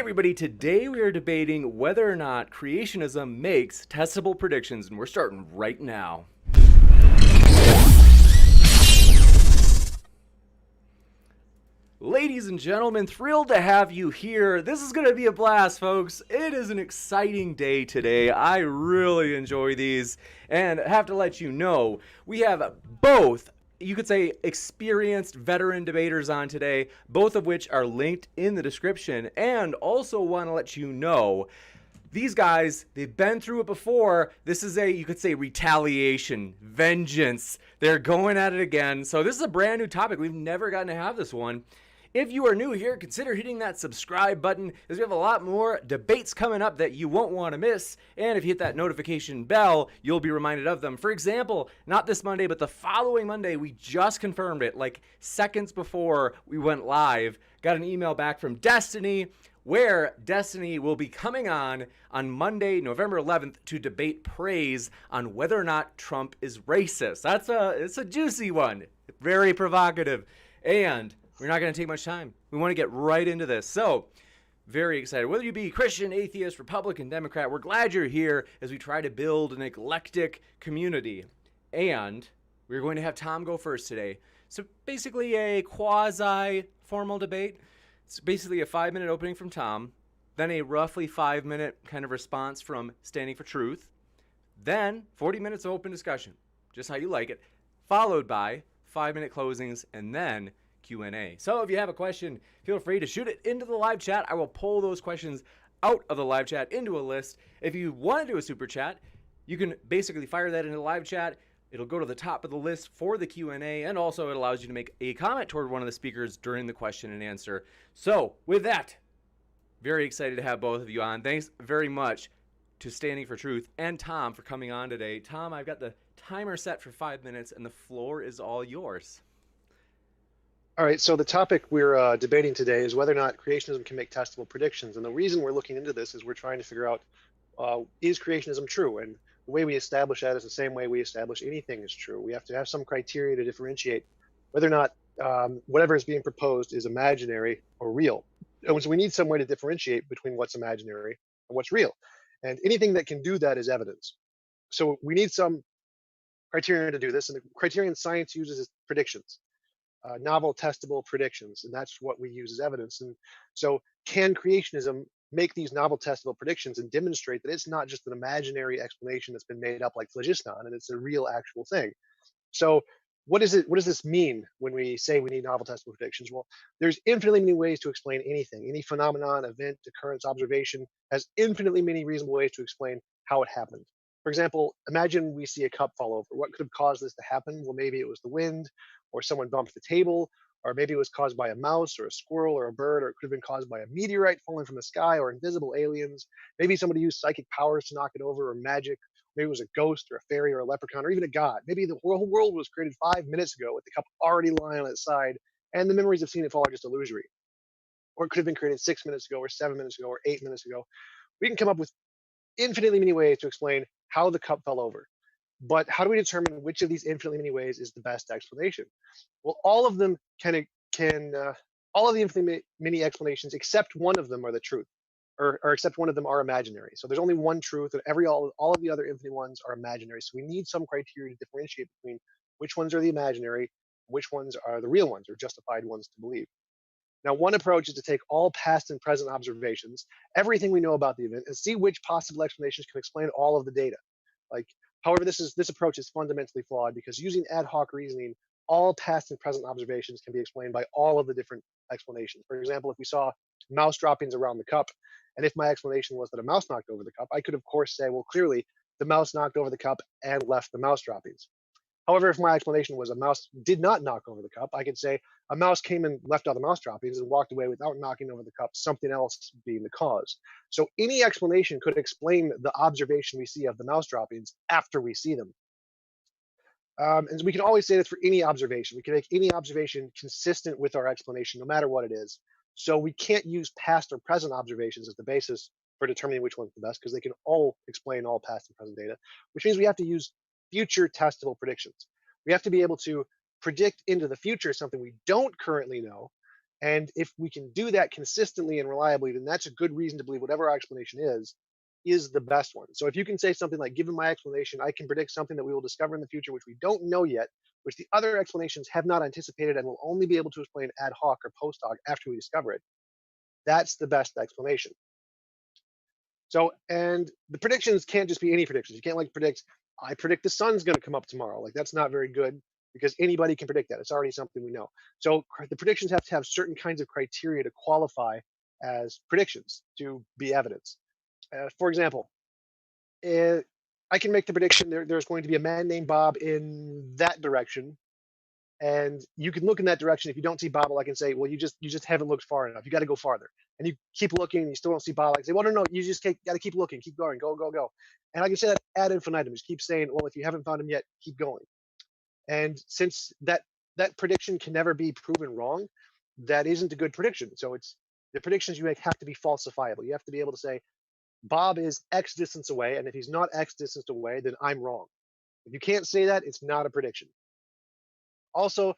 everybody, today we are debating whether or not creationism makes testable predictions, and we're starting right now. Ladies and gentlemen, thrilled to have you here. This is going to be a blast, folks. It is an exciting day today. I really enjoy these, and I have to let you know, we have both, you could say, experienced veteran debaters on today, both of which are linked in the description, and also want to let you know these guys, they've been through it before. This is you could say, retaliation, vengeance. They're going at it again. So this is a brand new topic. We've never gotten to have this one. If you are new here, consider hitting that subscribe button, as we have a lot more debates coming up that you won't want to miss. And if you hit that notification bell, you'll be reminded of them. For example, not this Monday, but the following Monday, we just confirmed it, like seconds before we went live. Got an email back from Destiny, where Destiny will be coming on Monday, November 11th, to debate praise on whether or not Trump is racist. It's a juicy one, very provocative, and we're not going to take much time. We want to get right into this. So, very excited. Whether you be Christian, atheist, Republican, Democrat, we're glad you're here as we try to build an eclectic community. And we're going to have Tom go first today. So basically a quasi-formal debate. It's basically a 5-minute opening from Tom, then a roughly 5-minute kind of response from Standing for Truth, then 40 minutes of open discussion, just how you like it, followed by 5-minute closings, and then Q&A. So if you have a question, feel free to shoot it into the live chat. I will pull those questions out of the live chat into a list. If you want to do a super chat, you can basically fire that into the live chat. It'll go to the top of the list for the Q&A, and also it allows you to make a comment toward one of the speakers during the question and answer. So with that, very excited to have both of you on. Thanks very much to Standing for Truth and Tom for coming on today. Tom, I've got the timer set for 5 minutes, and the floor is all yours. All right, so the topic we're debating today is whether or not creationism can make testable predictions. And the reason we're looking into this is we're trying to figure out, is creationism true? And the way we establish that is the same way we establish anything is true. We have to have some criteria to differentiate whether or not whatever is being proposed is imaginary or real. And so we need some way to differentiate between what's imaginary and what's real. And anything that can do that is evidence. So we need some criterion to do this. And the criterion science uses is predictions. Novel testable predictions, and that's what we use as evidence. And so can creationism make these novel testable predictions and demonstrate that it's not just an imaginary explanation that's been made up like phlogiston, and it's a real actual thing? So what does this mean when we say we need novel testable predictions? Well, there's infinitely many ways to explain anything. Any phenomenon, event, occurrence, observation has infinitely many reasonable ways to explain how it happened. For example, imagine we see a cup fall over. What could have caused this to happen? Well, maybe it was the wind, or someone bumped the table, or maybe it was caused by a mouse or a squirrel or a bird, or it could have been caused by a meteorite falling from the sky or invisible aliens. Maybe somebody used psychic powers to knock it over, or magic. Maybe it was a ghost or a fairy or a leprechaun or even a god. Maybe the whole world was created 5 minutes ago with the cup already lying on its side, and the memories of seeing it fall are just illusory. Or it could have been created 6 minutes ago or 7 minutes ago or 8 minutes ago. We can come up with infinitely many ways to explain how the cup fell over. But how do we determine which of these infinitely many ways is the best explanation? Well, all of them all of the infinitely many explanations, except one of them, are the truth, or except one of them are imaginary. So there's only one truth, and all of the other infinite ones are imaginary. So we need some criteria to differentiate between which ones are the imaginary, which ones are the real ones, or justified ones to believe. Now, one approach is to take all past and present observations, everything we know about the event, and see which possible explanations can explain all of the data. However, this approach is fundamentally flawed because using ad hoc reasoning, all past and present observations can be explained by all of the different explanations. For example, if we saw mouse droppings around the cup, and if my explanation was that a mouse knocked over the cup, I could of course say, well, clearly the mouse knocked over the cup and left the mouse droppings. However, if my explanation was a mouse did not knock over the cup, I could say a mouse came and left all the mouse droppings and walked away without knocking over the cup, something else being the cause. So any explanation could explain the observation we see of the mouse droppings after we see them. And we can always say this for any observation. We can make any observation consistent with our explanation, no matter what it is. So we can't use past or present observations as the basis for determining which one's the best, because they can all explain all past and present data, which means we have to use future testable predictions. We have to be able to predict into the future something we don't currently know, And if we can do that consistently and reliably, then that's a good reason to believe whatever our explanation is the best one. So if you can say something like, given my explanation, I can predict something that we will discover in the future, which we don't know yet, which the other explanations have not anticipated and will only be able to explain ad hoc or post hoc after we discover it, that's the best explanation. So, and the predictions can't just be any predictions. You can't like predict, I predict the sun's going to come up tomorrow. Like that's not very good because anybody can predict that. It's already something we know. So the predictions have to have certain kinds of criteria to qualify as predictions to be evidence. For example, uh, I can make the prediction there's going to be a man named Bob in that direction, and you can look in that direction. If you don't see Bob, I can say, well, you just haven't looked far enough. You got to go farther. And you keep looking, and you still don't see Bob. I can say, well, no, you just got to keep looking, keep going, go. And I can say that ad infinitum. Just keep saying, well, if you haven't found him yet, keep going. And since that prediction can never be proven wrong, that isn't a good prediction. So it's the predictions you make have to be falsifiable. You have to be able to say, Bob is X distance away, and if he's not X distance away, then I'm wrong. If you can't say that, it's not a prediction. Also,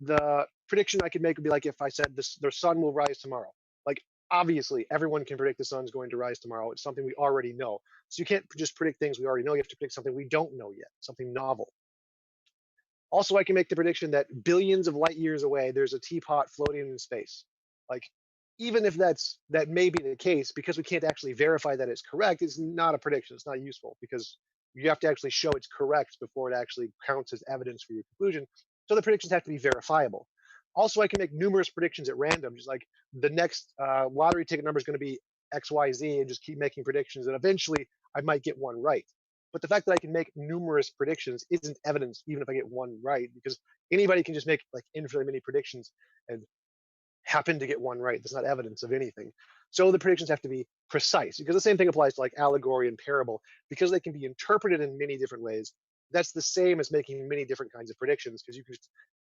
the prediction I could make would be like if I said the sun will rise tomorrow. Like obviously, everyone can predict the sun's going to rise tomorrow. It's something we already know. So you can't just predict things we already know. You have to predict something we don't know yet, something novel. Also, I can make the prediction that billions of light years away, there's a teapot floating in space. Like, even if that may be the case, because we can't actually verify that it's correct, it's not a prediction. It's not useful because you have to actually show it's correct before it actually counts as evidence for your conclusion. So the predictions have to be verifiable. Also, I can make numerous predictions at random, just like the next lottery ticket number is going to be XYZ, and just keep making predictions, and eventually I might get one right. But the fact that I can make numerous predictions isn't evidence, even if I get one right, because anybody can just make like infinitely many predictions and happen to get one right. That's not evidence of anything. So the predictions have to be precise, because the same thing applies to like allegory and parable, because they can be interpreted in many different ways. That's the same as making many different kinds of predictions, because you can just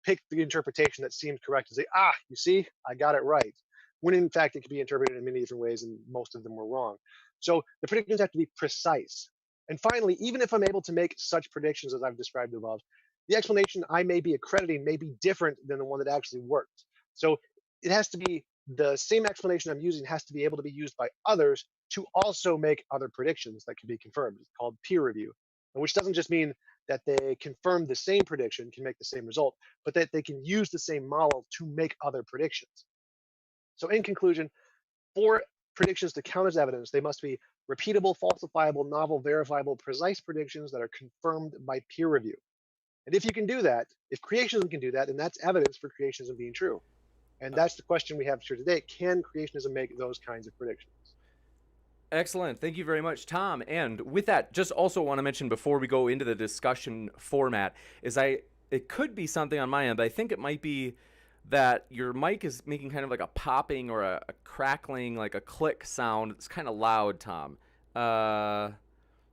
pick the interpretation that seems correct and say, you see, I got it right. When in fact it can be interpreted in many different ways and most of them were wrong. So the predictions have to be precise. And finally, even if I'm able to make such predictions as I've described above, the explanation I may be accrediting may be different than the one that actually worked. So it has to be the same explanation I'm using has to be able to be used by others to also make other predictions that can be confirmed. It's called peer review, which doesn't just mean that they confirm the same prediction, can make the same result, but that they can use the same model to make other predictions. So in conclusion, for predictions to count as evidence, they must be repeatable, falsifiable, novel, verifiable, precise predictions that are confirmed by peer review. And if you can do that, if creationism can do that, then that's evidence for creationism being true. And that's the question we have here today. Can creationism make those kinds of predictions? Excellent. Thank you very much, Tom. And with that, just also want to mention before we go into the discussion format is it could be something on my end, but I think it might be that your mic is making kind of like a popping or a crackling, like a click sound. It's kind of loud, Tom.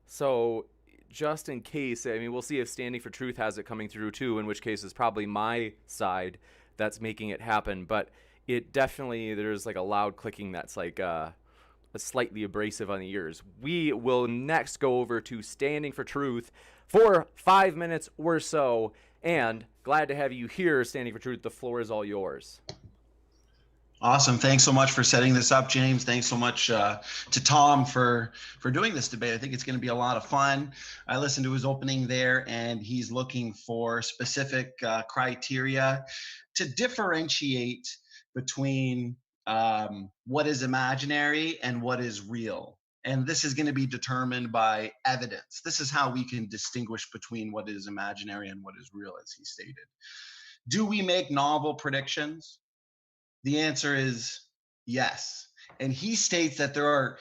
So just in case, I mean, we'll see if Standing for Truth has it coming through too, in which case it's probably my side that's making it happen. But it definitely, there's like a loud clicking that's like slightly abrasive on the ears. We will next go over to Standing for Truth for 5 minutes or so. And glad to have you here, Standing for Truth. The floor is all yours. Awesome. Thanks so much for setting this up, James. Thanks so much to Tom for doing this debate. I think it's going to be a lot of fun. I listened to his opening there, and he's looking for specific criteria to differentiate between what is imaginary and what is real. And this is going to be determined by evidence. This is how we can distinguish between what is imaginary and what is real, as he stated. Do we make novel predictions? The answer is yes. And he states that there are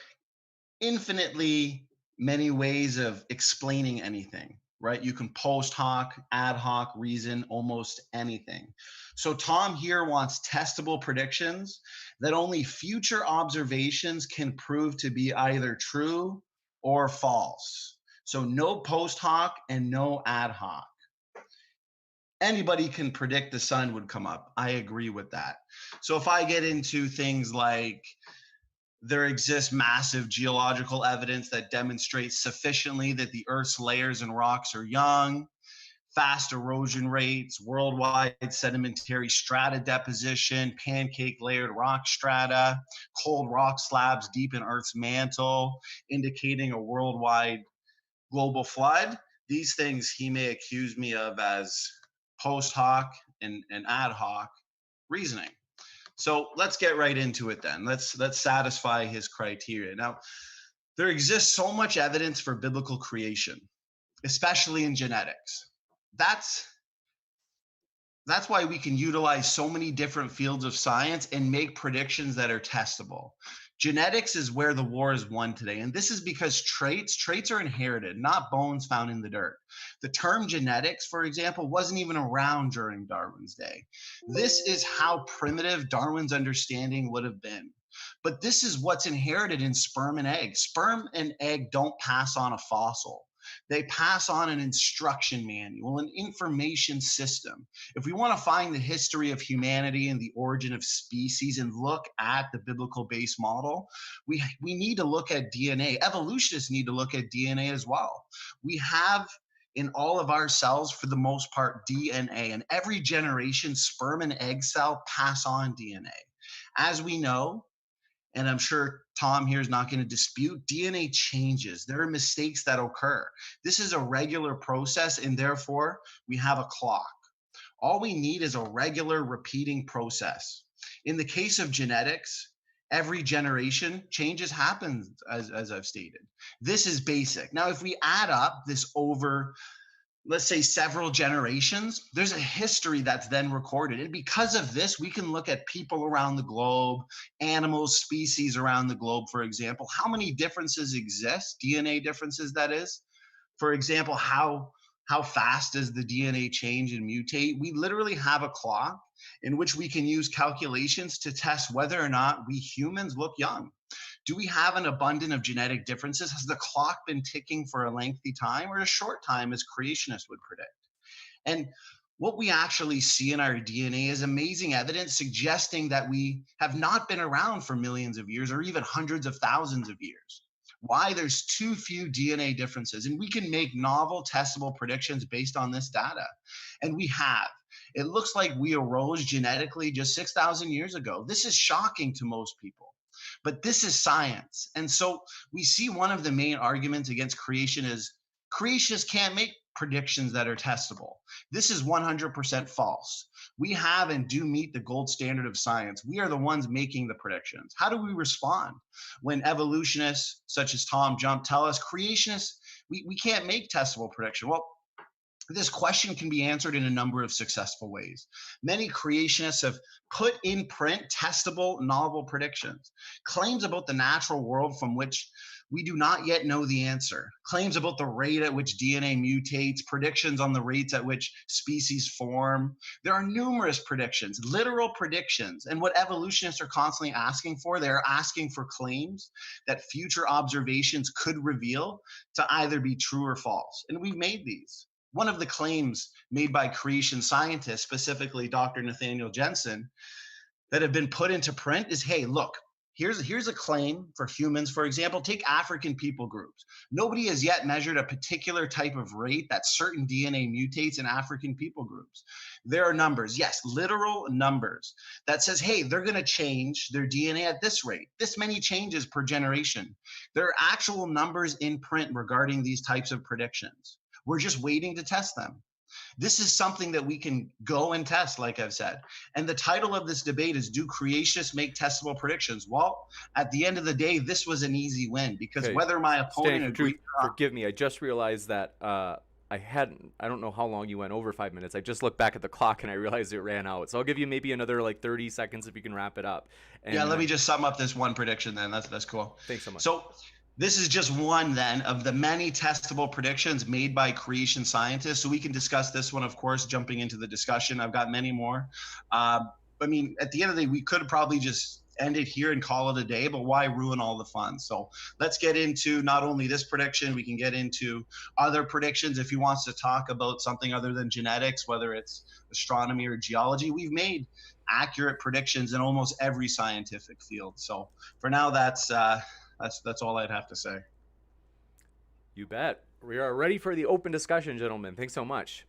infinitely many ways of explaining anything, right? You can post hoc, ad hoc, reason, almost anything. So Tom here wants testable predictions that only future observations can prove to be either true or false. So no post hoc and no ad hoc. Anybody can predict the sun would come up. I agree with that. So if I get into things like there exists massive geological evidence that demonstrates sufficiently that the Earth's layers and rocks are young, fast erosion rates, worldwide sedimentary strata deposition, pancake layered rock strata, cold rock slabs deep in Earth's mantle, indicating a worldwide global flood. These things he may accuse me of as post hoc and ad hoc reasoning. So let's get right into it then. Let's satisfy his criteria. Now, there exists so much evidence for biblical creation, especially in genetics. That's why we can utilize so many different fields of science and make predictions that are testable. Genetics is where the war is won today. And this is because traits are inherited, not bones found in the dirt. The term genetics, for example, wasn't even around during Darwin's day. This is how primitive Darwin's understanding would have been. But this is what's inherited in sperm and egg. Sperm and egg don't pass on a fossil. They pass on an instruction manual, an information system. If we want to find the history of humanity and the origin of species and look at the biblical base model, we need to look at DNA. Evolutionists need to look at DNA as well. We have in all of our cells, for the most part, DNA, and every generation, sperm and egg cell pass on DNA. As we know, and I'm sure Tom here is not going to dispute, DNA changes. There are mistakes that occur. This is a regular process, and therefore we have a clock. All we need is a regular repeating process. In the case of genetics, every generation changes happen, as I've stated. This is basic. Now, if we add up this over, let's say, several generations, there's a history that's then recorded. And because of this, we can look at people around the globe, animals, species around the globe, for example. How many differences exist, DNA differences, that is? For example, how fast does the DNA change and mutate? We literally have a clock in which we can use calculations to test whether or not we humans look young. Do we have an abundance of genetic differences? Has the clock been ticking for a lengthy time or a short time, as creationists would predict? And what we actually see in our DNA is amazing evidence suggesting that we have not been around for millions of years or even hundreds of thousands of years. Why? There's too few DNA differences, and we can make novel, testable predictions based on this data. And we have. It looks like we arose genetically just 6,000 years ago. This is shocking to most people. But this is science. And so we see one of the main arguments against creation is creationists can't make predictions that are testable. This is 100% false. We have and do meet the gold standard of science. We are the ones making the predictions. How do we respond when evolutionists such as TJump tell us creationists, we can't make testable prediction? Well, this question can be answered in a number of successful ways. Many creationists have put in print testable novel predictions, claims about the natural world from which we do not yet know the answer, claims about the rate at which DNA mutates, predictions on the rates at which species form. There are numerous predictions, literal predictions. And what evolutionists are constantly asking for, they're asking for claims that future observations could reveal to either be true or false. And we've made these. One of the claims made by creation scientists, specifically Dr. Nathaniel Jensen, that have been put into print is, hey, look, here's a claim for humans. For example, take African people groups. Nobody has yet measured a particular type of rate that certain DNA mutates in African people groups. There are numbers, yes, literal numbers that says, hey, they're going to change their DNA at this rate, this many changes per generation. There are actual numbers in print regarding these types of predictions. We're just waiting to test them. This is something that we can go and test, like I've said. And the title of this debate is, do creationists make testable predictions? Well, at the end of the day, this was an easy win because whether my opponent agrees or not. Forgive me, I just realized that I don't know how long you went over 5 minutes. I just looked back at the clock and I realized it ran out. So I'll give you maybe another like 30 seconds if you can wrap it up. And, yeah, let me just sum up this one prediction then. That's cool. Thanks so much. So this is just one then of the many testable predictions made by creation scientists. So we can discuss this one, of course, jumping into the discussion. I've got many more. I mean, at the end of the day, we could probably just end it here and call it a day, but why ruin all the fun? So let's get into not only this prediction, we can get into other predictions. If he wants to talk about something other than genetics, whether it's astronomy or geology, we've made accurate predictions in almost every scientific field. So for now, that's all I'd have to say. You bet. We are ready for the open discussion, gentlemen. Thanks so much.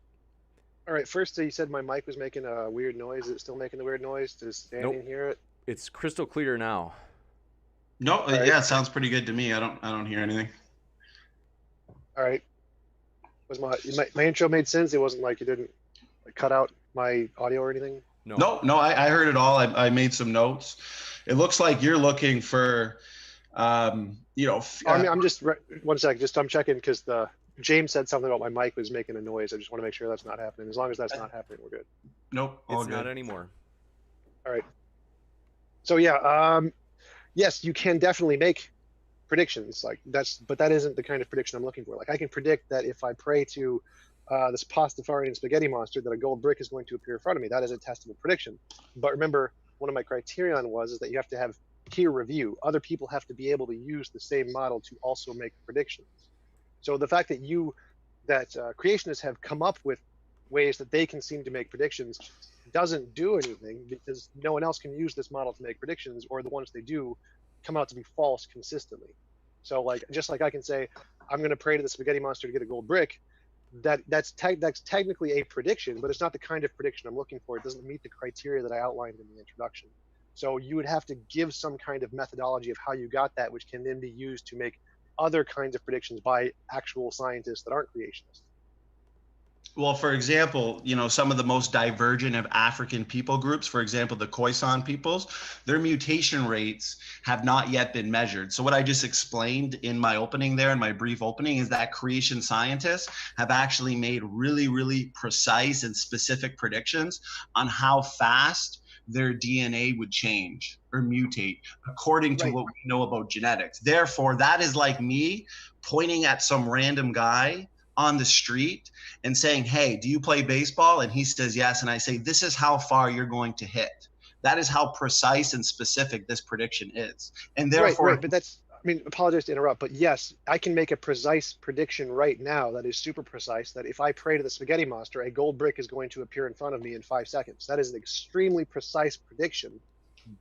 All right, first you said my mic was making a weird noise. Is it still making the weird noise? Does Danny Nope. hear it? It's crystal clear now. No, All right, yeah, it sounds pretty good to me. I don't hear anything. all right. Was my intro made sense? It wasn't like you didn't like, cut out my audio or anything? No. No, I heard it all. I made some notes. It looks like you're looking for, I'm just one second. Just I'm checking because the James said something about my mic was making a noise. I just want to make sure that's not happening. As long as that's not happening, we're good. nope, all It's good. not anymore. All right. So yeah, yes, you can definitely make predictions like but that isn't the kind of prediction I'm looking for. Like I can predict that if I pray to this Pastafarian spaghetti monster, that a gold brick is going to appear in front of me. That is a testable prediction. But remember, one of my criterion is that you have to have peer review. Other people have to be able to use the same model to also make predictions. So the fact that creationists have come up with ways that they can seem to make predictions doesn't do anything, because no one else can use this model to make predictions, or the ones they do come out to be false consistently. So like, just like I can say, I'm going to pray to the spaghetti monster to get a gold brick, that's technically a prediction, but it's not the kind of prediction I'm looking for. It doesn't meet the criteria that I outlined in the introduction. So you would have to give some kind of methodology of how you got that, which can then be used to make other kinds of predictions by actual scientists that aren't creationists. Well, for example, some of the most divergent of African people groups, for example, the Khoisan peoples, their mutation rates have not yet been measured. So what I just explained in my opening there, in my brief opening, is that creation scientists have actually made really, really precise and specific predictions on how fast their DNA would change or mutate according to what we know about genetics. Therefore, that is like me pointing at some random guy on the street and saying, hey, do you play baseball? And he says yes. And I say, this is how far you're going to hit. That is how precise and specific this prediction is. And therefore, right. But that's, apologize to interrupt, but yes, I can make a precise prediction right now that is super precise, that if I pray to the spaghetti monster, a gold brick is going to appear in front of me in 5 seconds. That is an extremely precise prediction,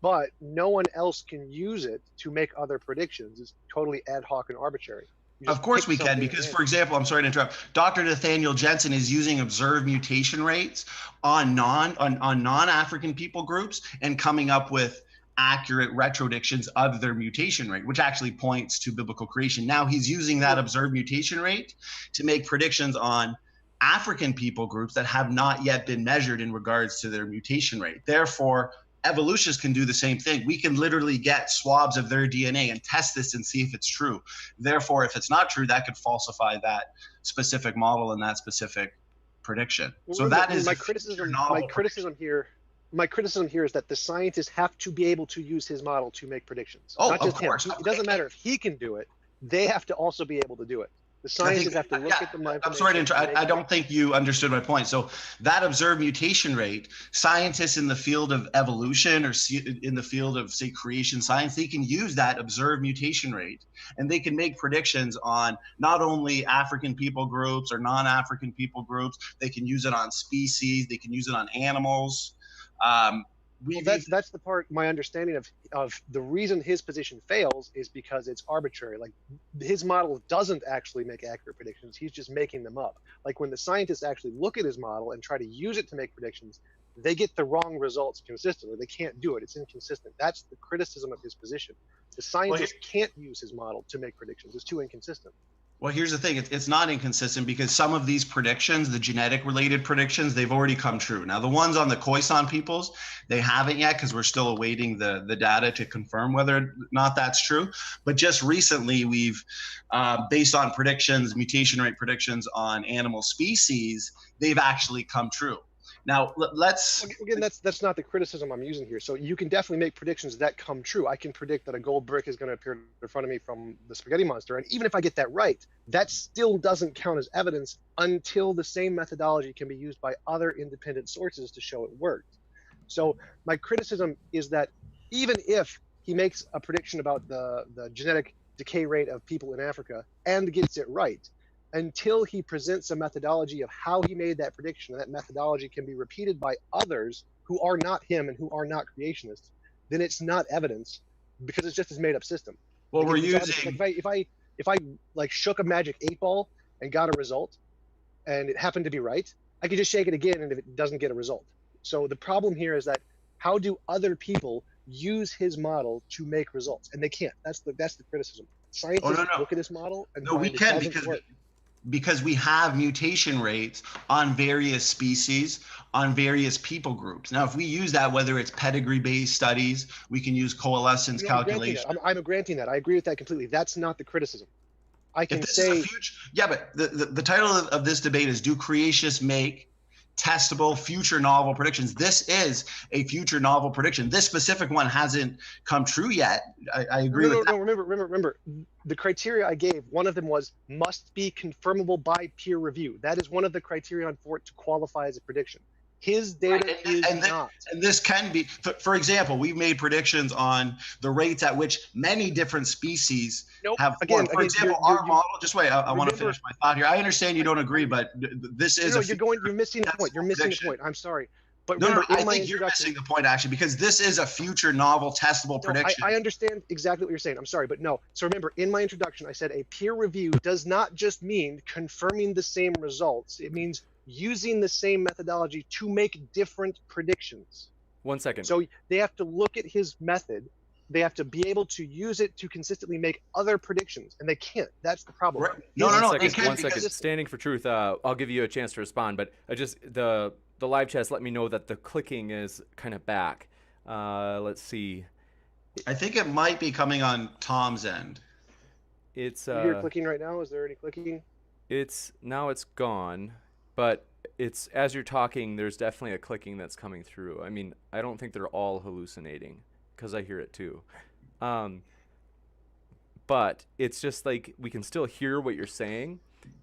but no one else can use it to make other predictions. It's totally ad hoc and arbitrary. Of course we can, because, for example, I'm sorry to interrupt, Dr. Nathaniel Jensen is using observed mutation rates on non-African people groups and coming up with accurate retrodictions of their mutation rate, which actually points to biblical creation. Now he's using that observed mutation rate to make predictions on African people groups that have not yet been measured in regards to their mutation rate. Therefore, evolutionists can do the same thing. We can literally get swabs of their DNA and test this and see if it's true. Therefore, if it's not true, that could falsify that specific model and that specific prediction. So that is my criticism here is that the scientists have to be able to use his model to make predictions. Oh, not just of course. him. It doesn't matter if he can do it. They have to also be able to do it. The scientists have to look at the information. I'm sorry to interrupt. I don't think you understood my point. So that observed mutation rate, scientists in the field of evolution or in the field of, say, creation science, they can use that observed mutation rate and they can make predictions on not only African people groups or non-African people groups. They can use it on species. They can use it on animals. That's the part, my understanding of the reason his position fails is because it's arbitrary. Like, his model doesn't actually make accurate predictions. He's just making them up. Like, when the scientists actually look at his model and try to use it to make predictions, they get the wrong results consistently. They can't do it. It's inconsistent. That's the criticism of his position. The scientists can't use his model to make predictions. It's too inconsistent. Well, here's the thing. It's not inconsistent because some of these predictions, the genetic related predictions, they've already come true. Now, the ones on the Khoisan peoples, they haven't yet because we're still awaiting the data to confirm whether or not that's true. But just recently, we've, based on predictions, mutation rate predictions on animal species, they've actually come true. Now, again, that's not the criticism I'm using here. So you can definitely make predictions that come true. I can predict that a gold brick is going to appear in front of me from the spaghetti monster. And even if I get that right, that still doesn't count as evidence until the same methodology can be used by other independent sources to show it worked. So my criticism is that even if he makes a prediction about the genetic decay rate of people in Africa and gets it right, until he presents a methodology of how he made that prediction, and that methodology can be repeated by others who are not him and who are not creationists, then it's not evidence because it's just his made up system. Well, like we're using if I like shook a magic 8 ball and got a result and it happened to be right, I could just shake it again, and if it doesn't get a result. So the problem here is that how do other people use his model to make results? And they can't. That's the criticism. Oh, Scientists no. look at this model and No, we find it can, doesn't work. because we have mutation rates on various species, on various people groups. Now, if we use that, whether it's pedigree-based studies, we can use coalescence You know, calculation. I'm granting that. I agree with that completely. That's not the criticism. I If can this say is a future, yeah, but the title of this debate is, do creationists make testable future novel predictions? This is a future novel prediction. This specific one hasn't come true yet. I agree with that. No, remember, the criteria I gave, one of them was must be confirmable by peer review. That is one of the criterion for it to qualify as a prediction. His data is not. And this can be, for example, we've made predictions on the rates at which many different species have formed. For example, our model, just wait, I want to finish my thought here. I understand you don't agree, but this is you're missing the point. You're missing the point. I'm sorry. But no, remember, I think you're missing the point, actually, because this is a future novel testable prediction. I understand exactly what you're saying. I'm sorry, but no. So remember, in my introduction, I said a peer review does not just mean confirming the same results. It means using the same methodology to make different predictions. 1 second. So they have to look at his method. They have to be able to use it to consistently make other predictions, and they can't. That's the problem. Right. No. 1 second. Standing for truth. I'll give you a chance to respond, but the live chat's let me know that the clicking is kind of back. Let's see. I think it might be coming on Tom's end. It's you hear clicking right now? Is there any clicking? It's gone, but it's as you're talking, there's definitely a clicking that's coming through. I mean, I don't think they're all hallucinating, because I hear it too. But it's just like we can still hear what you're saying.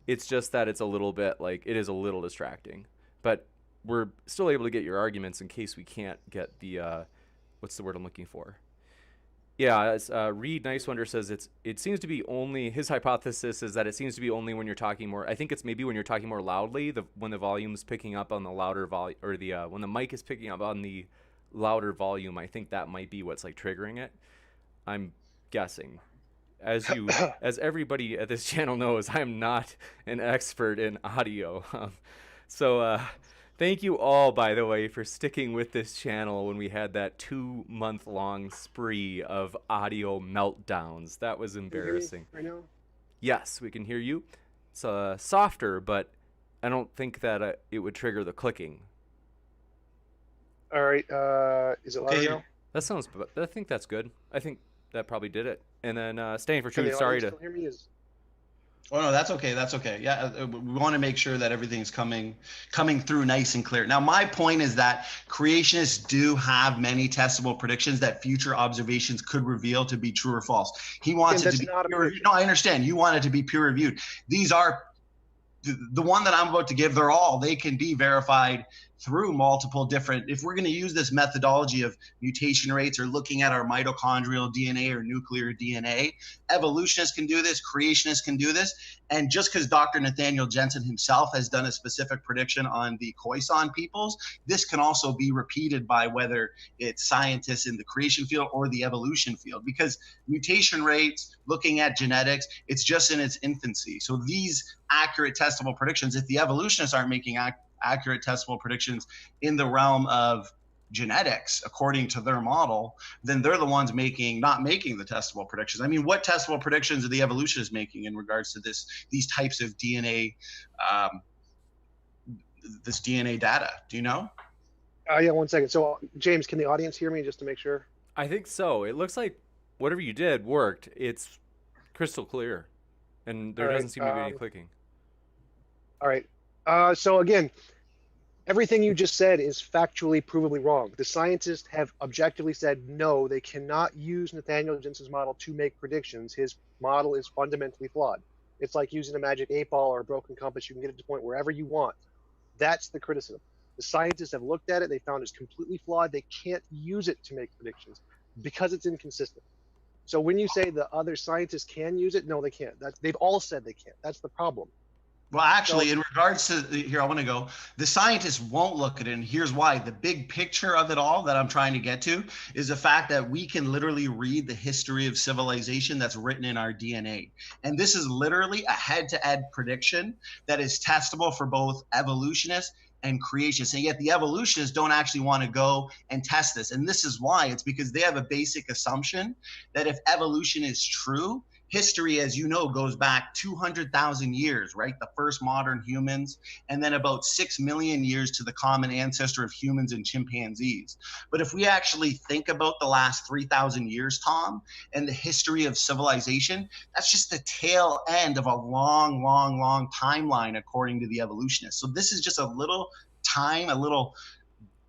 It's just that it's a little bit like it is a little distracting. But we're still able to get your arguments in case we can't get the what's the word I'm looking for? Yeah, as Reed Nice Wonder says, it seems to be only, his hypothesis is that it seems to be only when you're talking more. I think it's maybe when you're talking more loudly, when the volume's picking up on the louder volume, or when the mic is picking up on the louder volume. I think that might be what's like triggering it. I'm guessing. As everybody at this channel knows, I'm not an expert in audio. So thank you all, by the way, for sticking with this channel when we had that 2-month-long spree of audio meltdowns. That was embarrassing. Can you hear me right now? Yes, we can hear you. It's softer, but I don't think that it would trigger the clicking. All right. Is it louder now? That sounds. I think that's good. I think that probably did it. And then staying for truth. Sorry to. Hear me? Oh no, that's okay. That's okay. Yeah, we want to make sure that everything's coming through nice and clear. Now, my point is that creationists do have many testable predictions that future observations could reveal to be true or false. He wants it to be peer reviewed. No, I understand. You want it to be peer reviewed. These are the one that I'm about to give. They can be verified through multiple different, if we're going to use this methodology of mutation rates or looking at our mitochondrial DNA or nuclear DNA, evolutionists can do this, creationists can do this. And just because Dr. Nathaniel Jensen himself has done a specific prediction on the Khoisan peoples, this can also be repeated by whether it's scientists in the creation field or the evolution field, because mutation rates, looking at genetics, it's just in its infancy. So these accurate testable predictions, if the evolutionists aren't making accurate testable predictions in the realm of genetics according to their model, then they're the ones not making the testable predictions. I mean, what testable predictions are the evolutionists making in regards to these types of DNA, this DNA data? Do you know? Yeah, 1 second. So James, can the audience hear me just to make sure? I think so. It looks like whatever you did worked. It's crystal clear, and there doesn't seem to be any clicking. All right. So again, everything you just said is factually provably wrong. The scientists have objectively said no, they cannot use Nathaniel Jensen's model to make predictions. His model is fundamentally flawed. It's like using a magic 8-ball or a broken compass. You can get it to point wherever you want. That's the criticism. The scientists have looked at it. They found it's completely flawed. They can't use it to make predictions because it's inconsistent. So when you say the other scientists can use it, no, they can't. They've all said they can't. That's the problem. Well, actually, in regards to here, I want to go. The scientists won't look at it, and here's why. The big picture of it all that I'm trying to get to is the fact that we can literally read the history of civilization that's written in our DNA. And this is literally a head-to-head prediction that is testable for both evolutionists and creationists, and yet the evolutionists don't actually want to go and test this. And this is why. It's because they have a basic assumption that if evolution is true, history, as you know, goes back 200,000 years, right? The first modern humans, and then about 6 million years to the common ancestor of humans and chimpanzees. But if we actually think about the last 3,000 years, Tom, and the history of civilization, that's just the tail end of a long, long, long timeline, according to the evolutionists. So this is just a little time, a little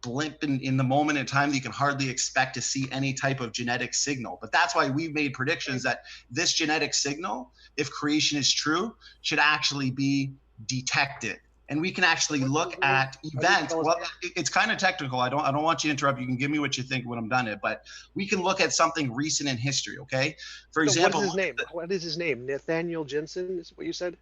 blimp in the moment in time that you can hardly expect to see any type of genetic signal. But that's why we've made predictions that this genetic signal, if creation is true, should actually be detected. And we can actually look at events. Well, it's kind of technical. I don't want you to interrupt. You can give me what you think when I'm done it. But we can look at something recent in history, okay? For example, what is his name? What is his name? Nathaniel Jensen is what you said?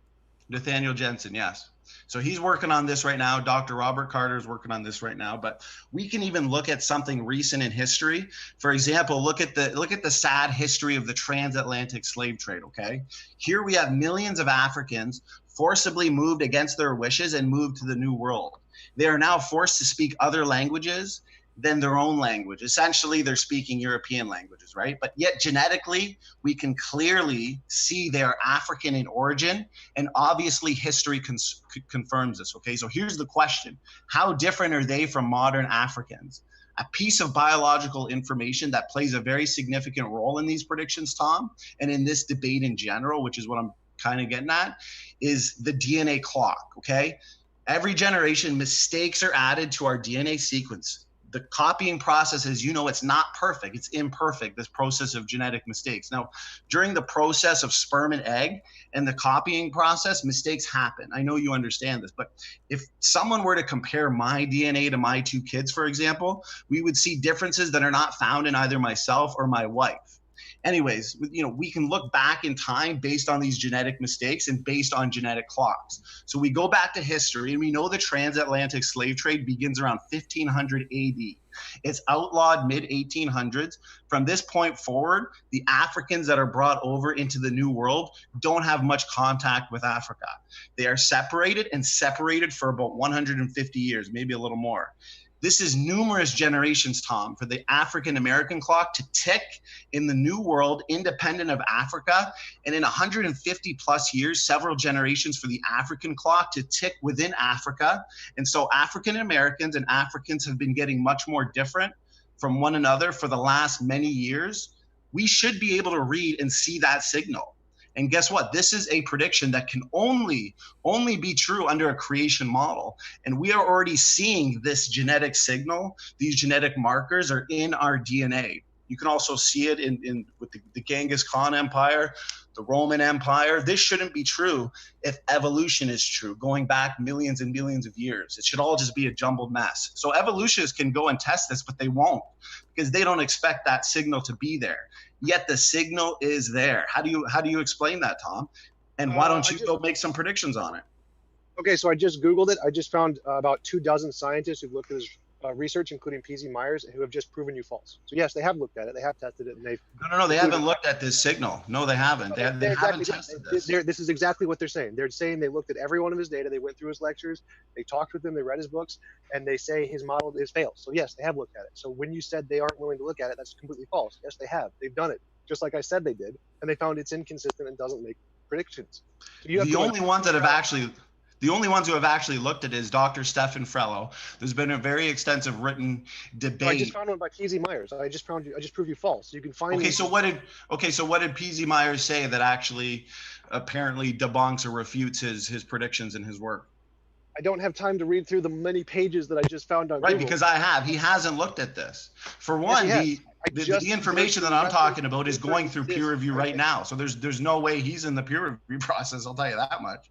Nathaniel Jensen, yes. So he's working on this right now. Dr. Robert Carter is working on this right now. But we can even look at something recent in history. For example, look at the sad history of the transatlantic slave trade. Okay, here we have millions of Africans forcibly moved against their wishes and moved to the New World. They are now forced to speak other languages than their own language. Essentially, they're speaking European languages, right? But yet genetically, we can clearly see they are African in origin, and obviously history confirms this, okay? So here's the question. How different are they from modern Africans? A piece of biological information that plays a very significant role in these predictions, Tom, and in this debate in general, which is what I'm kind of getting at, is the DNA clock, okay? Every generation, mistakes are added to our DNA sequence. The copying process, as you know, it's not perfect. It's imperfect, this process of genetic mistakes. Now, during the process of sperm and egg and the copying process, mistakes happen. I know you understand this, but if someone were to compare my DNA to my two kids, for example, we would see differences that are not found in either myself or my wife. Anyways, we can look back in time based on these genetic mistakes and based on genetic clocks. So we go back to history, and we know the transatlantic slave trade begins around 1500 AD. It's outlawed mid-1800s. From this point forward, the Africans that are brought over into the New World don't have much contact with Africa. They are separated for about 150 years, maybe a little more. This is numerous generations, Tom, for the African-American clock to tick in the New World, independent of Africa. And in 150 plus years, several generations for the African clock to tick within Africa. And so African-Americans and Africans have been getting much more different from one another for the last many years. We should be able to read and see that signal. And guess what? This is a prediction that can only be true under a creation model. And we are already seeing this genetic signal. These genetic markers are in our DNA. You can also see it with the Genghis Khan Empire, the Roman Empire. This shouldn't be true if evolution is true, going back millions and millions of years. It should all just be a jumbled mess. So evolutionists can go and test this, but they won't, because they don't expect that signal to be there. Yet the signal is there. How do you explain that, Tom? And why don't you go make some predictions on it? Okay, so I just Googled it. I just found about 24 scientists who've looked at this research, including PZ Myers, who have just proven you false. So yes, they have looked at it. They have tested it, and they've no, they haven't looked at this signal. No, they haven't. They haven't tested this. This is exactly what they're saying. They're saying they looked at every one of his data. They went through his lectures. They talked with him. They read his books, and they say his model is failed. So yes, they have looked at it. So when you said they aren't willing to look at it, that's completely false. Yes, they have. They've done it, just like I said they did, and they found it's inconsistent and doesn't make predictions. So the only ones who have actually looked at it is Dr. Stephen Frello. There's been a very extensive written debate. I just found one by PZ Myers. I just proved you false. You can find. So what did PZ Myers say that actually apparently debunks or refutes his predictions in his work? I don't have time to read through the many pages that I just found on Google. Right, because I have. He hasn't looked at this. For one, the information that I'm talking about is going through peer review right now. So there's no way he's in the peer review process. I'll tell you that much.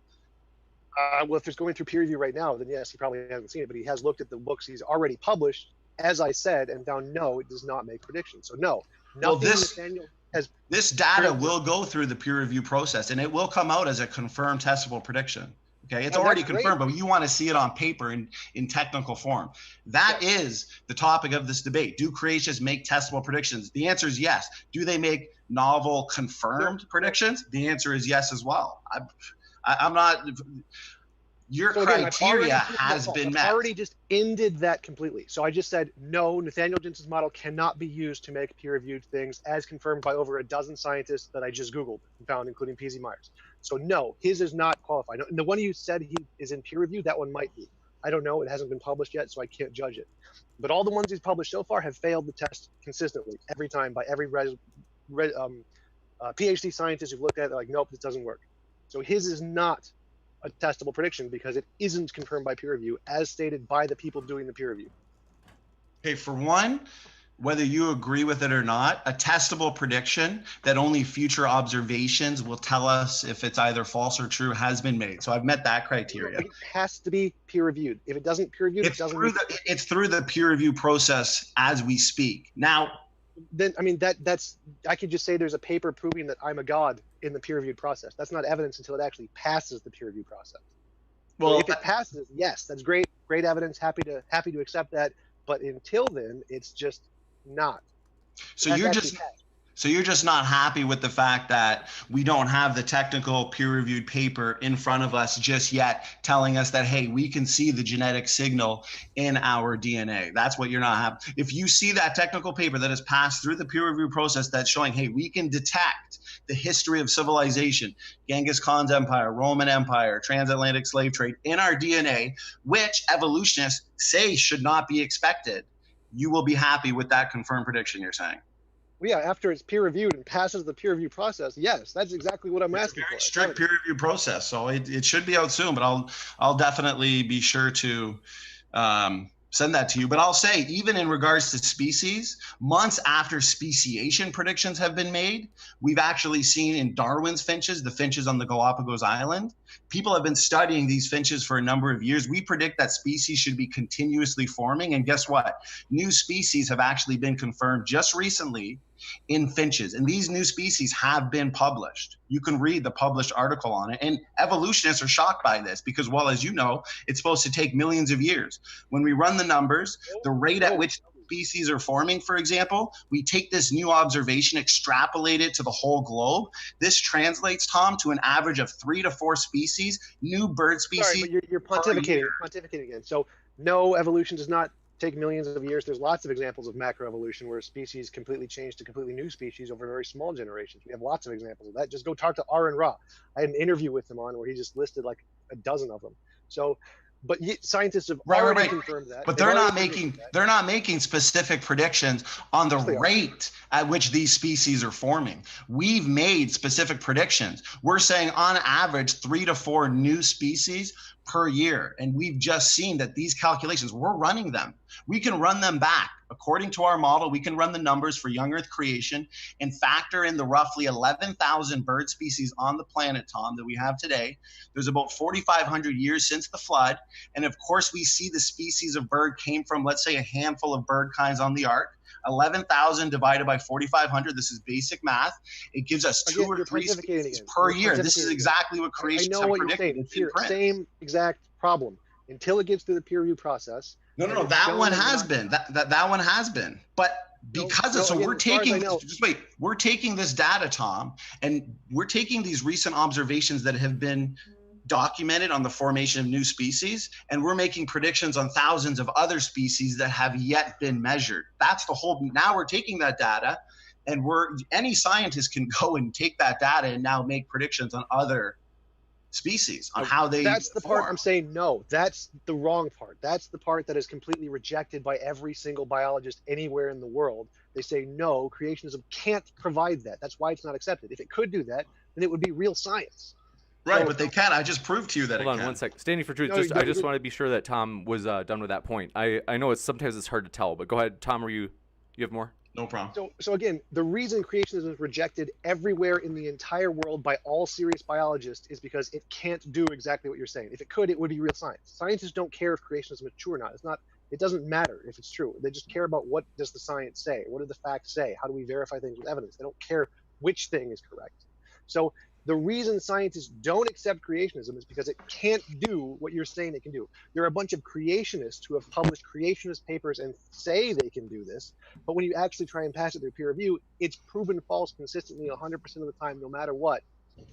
Well, if it's going through peer review right now, then yes, he probably hasn't seen it, but he has looked at the books he's already published, as I said, and found no, it does not make predictions. So no, nothing Nathaniel has. This data will go through the peer review process, and it will come out as a confirmed testable prediction. Okay, it's already confirmed, but you want to see it on paper in technical form. That is the topic of this debate. Do creationists make testable predictions? The answer is yes. Do they make novel confirmed predictions? The answer is yes as well. I'm not. Your So again, criteria has been I've met. already just ended that completely. So I just said, no, Nathaniel Jensen's model cannot be used to make peer-reviewed things as confirmed by over a dozen scientists that I just Googled and found, including P.Z. Myers. So no, his is not qualified. And the one you said he is in peer review, that one might be. I don't know. It hasn't been published yet, so I can't judge it. But all the ones he's published so far have failed the test consistently every time by every PhD scientist who've looked at it. They're like, nope, this doesn't work. So his is not a testable prediction because it isn't confirmed by peer review as stated by the people doing the peer review. Okay, for one, whether you agree with it or not, a testable prediction that only future observations will tell us if it's either false or true has been made. So I've met that criteria. It has to be peer reviewed. If it doesn't peer review, It's through the peer review process as we speak. Now, then I mean that's I could just say there's a paper proving that I'm a god in the peer reviewed process. That's not evidence until it actually passes the peer review process. Well, so if it passes, yes, that's great evidence. Happy to accept that. But until then, it's just not. So you're just not happy with the fact that we don't have the technical peer-reviewed paper in front of us just yet telling us that, hey, we can see the genetic signal in our DNA. That's what you're not happy. If you see that technical paper that has passed through the peer review process that's showing, hey, we can detect the history of civilization, Genghis Khan's empire, Roman Empire, transatlantic slave trade in our DNA, which evolutionists say should not be expected, you will be happy with that confirmed prediction you're saying. Well, yeah, after it's peer reviewed and passes the peer review process, yes, that's exactly what I'm asking for. Strict peer review process, so it should be out soon. But I'll definitely be sure to send that to you. But I'll say, even in regards to species, months after speciation predictions have been made, we've actually seen in Darwin's finches, the finches on the Galapagos Island, people have been studying these finches for a number of years. We predict that species should be continuously forming. And guess what? New species have actually been confirmed just recently in finches. And these new species have been published. You can read the published article on it. And evolutionists are shocked by this because, well, as you know, it's supposed to take millions of years. When we run the numbers, the rate at which species are forming, for example, we take this new observation, extrapolate it to the whole globe. This translates, Tom, to an average of 3 to 4 species, new bird species. Sorry, but you're pontificating again. So no, evolution does not take millions of years. There's lots of examples of macroevolution where species completely change to completely new species over very small generations. We have lots of examples of that. Just go talk to Aaron Ra. I had an interview with him on where he just listed like a dozen of them. So, but scientists have already confirmed that. But they're not making specific predictions on the rate at which these species are forming. We've made specific predictions. We're saying on average 3 to 4 new species per year. And we've just seen that these calculations, we're running them. We can run them back. According to our model, we can run the numbers for young Earth creation and factor in the roughly 11,000 bird species on the planet, Tom, that we have today. There's about 4,500 years since the flood. And of course, we see the species of bird came from, let's say, a handful of bird kinds on the ark. 11,000 divided by 4,500. This is basic math. It gives us 2 or 3 species per year. This is exactly what creationists have predicted. It's your same exact problem until it gets through the peer review process. No, that one has been. That one has been. But because we're taking this data, Tom, and we're taking these recent observations that have been documented on the formation of new species, and we're making predictions on thousands of other species that have yet been measured. That's the whole. Now we're taking that data, and any scientist can go and take that data and now make predictions on other species on how they. That's the part I'm saying no. That's the wrong part. That's the part that is completely rejected by every single biologist anywhere in the world. They say no, creationism can't provide that. That's why it's not accepted. If it could do that, then it would be real science. Right, but they can't. I just proved to you that it can. Hold on one sec. Standing for truth. I just want to be sure that Tom was done with that point. I know sometimes it's hard to tell, but go ahead, Tom. You have more? No problem. So again, the reason creationism is rejected everywhere in the entire world by all serious biologists is because it can't do exactly what you're saying. If it could, it would be real science. Scientists don't care if creationism is true or not. It doesn't matter if it's true. They just care about what does the science say? What do the facts say? How do we verify things with evidence? They don't care which thing is correct. So the reason scientists don't accept creationism is because it can't do what you're saying it can do. There are a bunch of creationists who have published creationist papers and say they can do this, but when you actually try and pass it through peer review, it's proven false consistently 100% of the time, no matter what.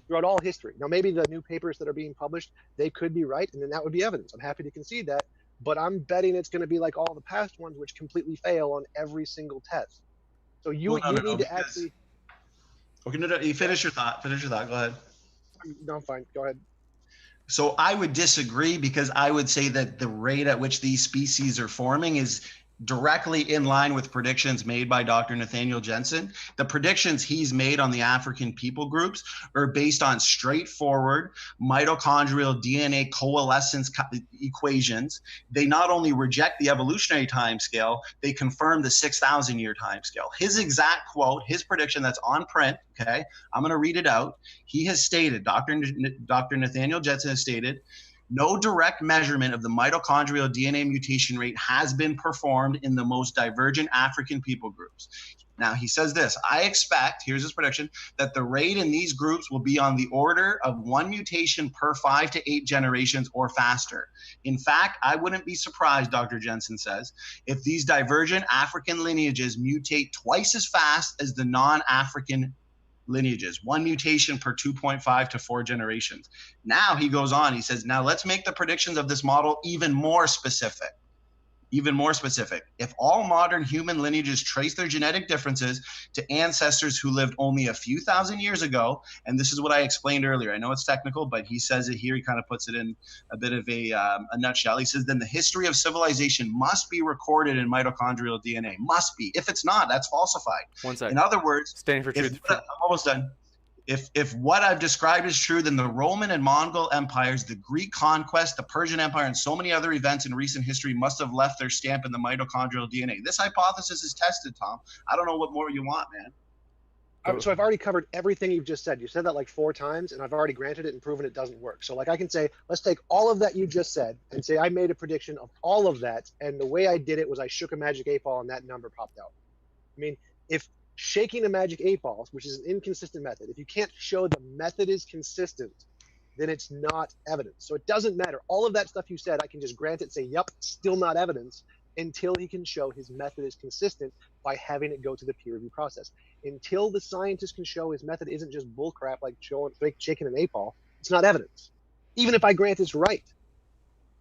throughout all history. Now, maybe the new papers that are being published, they could be right, and then that would be evidence. I'm happy to concede that, but I'm betting it's going to be like all the past ones, which completely fail on every single test. So you Well, no, need to because actually. okay, no, you finish your thought. Finish your thought. Go ahead. No, I'm fine. Go ahead. So I would disagree because I would say that the rate at which these species are forming is directly in line with predictions made by Dr. Nathaniel Jensen. The predictions he's made on the African people groups are based on straightforward mitochondrial DNA coalescence equations. They not only reject the evolutionary timescale, they confirm the 6,000 year timescale. His exact quote, his prediction that's on print, okay, I'm going to read it out. He has stated, Dr. Nathaniel Jensen has stated, no direct measurement of the mitochondrial DNA mutation rate has been performed in the most divergent African people groups. Now, he says this, I expect, here's his prediction, that the rate in these groups will be on the order of 1 mutation per 5 to 8 generations or faster. In fact, I wouldn't be surprised, Dr. Jensen says, if these divergent African lineages mutate twice as fast as the non-African lineages, 1 mutation per 2.5 to 4 generations. Now he goes on, he says, now let's make the predictions of this model even more specific. Even more specific. If all modern human lineages trace their genetic differences to ancestors who lived only a few thousand years ago, and this is what I explained earlier. I know it's technical, but he says it here. He kind of puts it in a bit of a nutshell. He says, then the history of civilization must be recorded in mitochondrial DNA. Must be. If it's not, that's falsified. 1 second. In other words, Standing for truth. I'm almost done. If what I've described is true, then the Roman and Mongol empires, the Greek conquest, the Persian Empire, and so many other events in recent history must have left their stamp in the mitochondrial DNA. This hypothesis is tested, Tom. I don't know what more you want, man. So I've already covered everything you've just said. You said that like 4 times, and I've already granted it and proven it doesn't work. So like I can say, let's take all of that you just said and say I made a prediction of all of that, and the way I did it was I shook a magic 8-ball and that number popped out. I mean, if shaking a magic 8-ball, which is an inconsistent method, if you can't show the method is consistent, then it's not evidence. So it doesn't matter. All of that stuff you said, I can just grant it, say, yep, still not evidence, until he can show his method is consistent by having it go to the peer review process. Until the scientist can show his method isn't just bullcrap like shaking an 8-ball, it's not evidence, even if I grant it's right.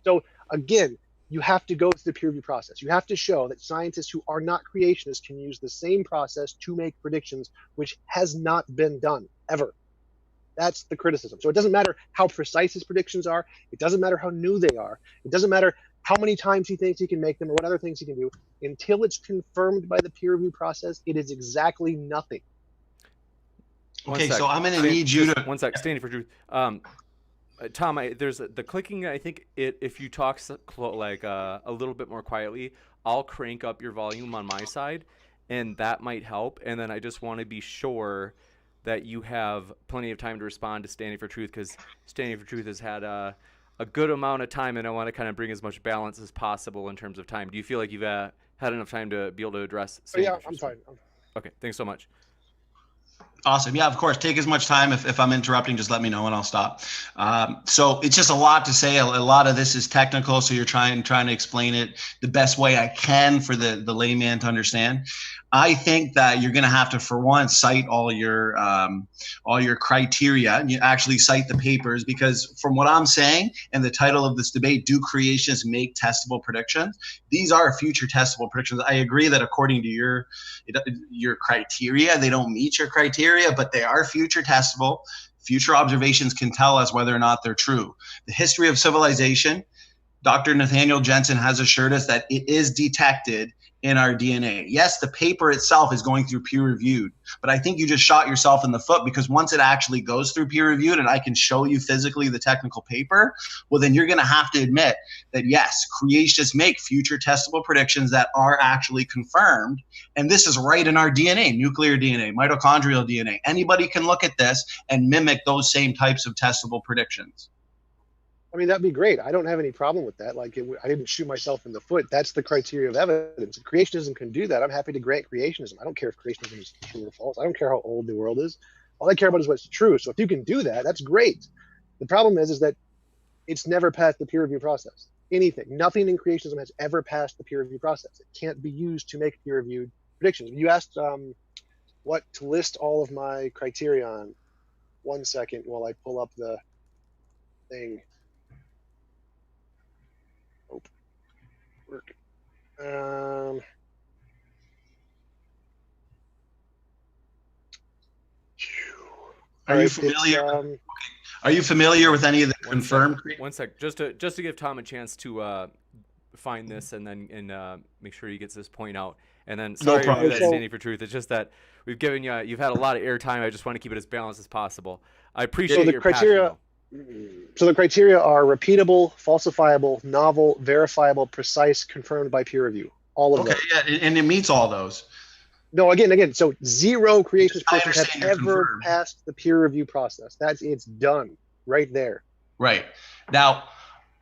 So again, you have to go through the peer review process. You have to show that scientists who are not creationists can use the same process to make predictions, which has not been done ever. That's the criticism. So it doesn't matter how precise his predictions are. It doesn't matter how new they are. It doesn't matter how many times he thinks he can make them or what other things he can do. Until it's confirmed by the peer review process, it is exactly nothing. Okay, so I'm going to need you to... 1 sec, standing for truth. Tom, there's the clicking. I think if you talk like a little bit more quietly, I'll crank up your volume on my side, and that might help. And then I just want to be sure that you have plenty of time to respond to Standing for Truth, because Standing for Truth has had a good amount of time, and I want to kind of bring as much balance as possible in terms of time. Do you feel like you've had enough time to be able to address Standing for Truth? I'm fine. Okay, thanks so much. Awesome. Yeah, of course. Take as much time. If I'm interrupting, just let me know and I'll stop. So it's just a lot to say. A lot of this is technical, so you're trying to explain it the best way I can for the layman to understand. I think that you're going to have to, for one, cite all your criteria, and you actually cite the papers, because from what I'm saying and the title of this debate, do creationists make testable predictions? These are future testable predictions. I agree that according to your criteria, they don't meet your criteria, but they are future testable. Future observations can tell us whether or not they're true. The history of civilization, Dr. Nathaniel Jensen has assured us that it is detected in our DNA. Yes, the paper itself is going through peer reviewed, but I think you just shot yourself in the foot, because once it actually goes through peer reviewed and I can show you physically the technical paper, well, then you're going to have to admit that yes, creationists make future testable predictions that are actually confirmed. And this is right in our DNA, nuclear DNA, mitochondrial DNA. Anybody can look at this and mimic those same types of testable predictions. I mean, that'd be great. I don't have any problem with that. Like, I didn't shoot myself in the foot. That's the criteria of evidence. If creationism can do that, I'm happy to grant creationism. I don't care if creationism is true or false. I don't care how old the world is. All I care about is what's true. So if you can do that, that's great. The problem is that it's never passed the peer review process. Nothing in creationism has ever passed the peer review process. It can't be used to make peer-reviewed predictions. You asked what to list all of my criteria on. 1 second while I pull up the thing. Oh, work. Are you familiar? Are you familiar with any of the confirmed? One sec. Just to give Tom a chance to find this and then make sure he gets this point out. And then sorry to do that, Standing for Truth. It's just that we've given you've had a lot of airtime. I just want to keep it as balanced as possible. I appreciate your criteria. So the criteria are repeatable, falsifiable, novel, verifiable, precise, confirmed by peer review. All of those. Okay, yeah, and it meets all those. No, again. So 0 creationist persons have ever passed the peer review process. It's done right there. Right. Now,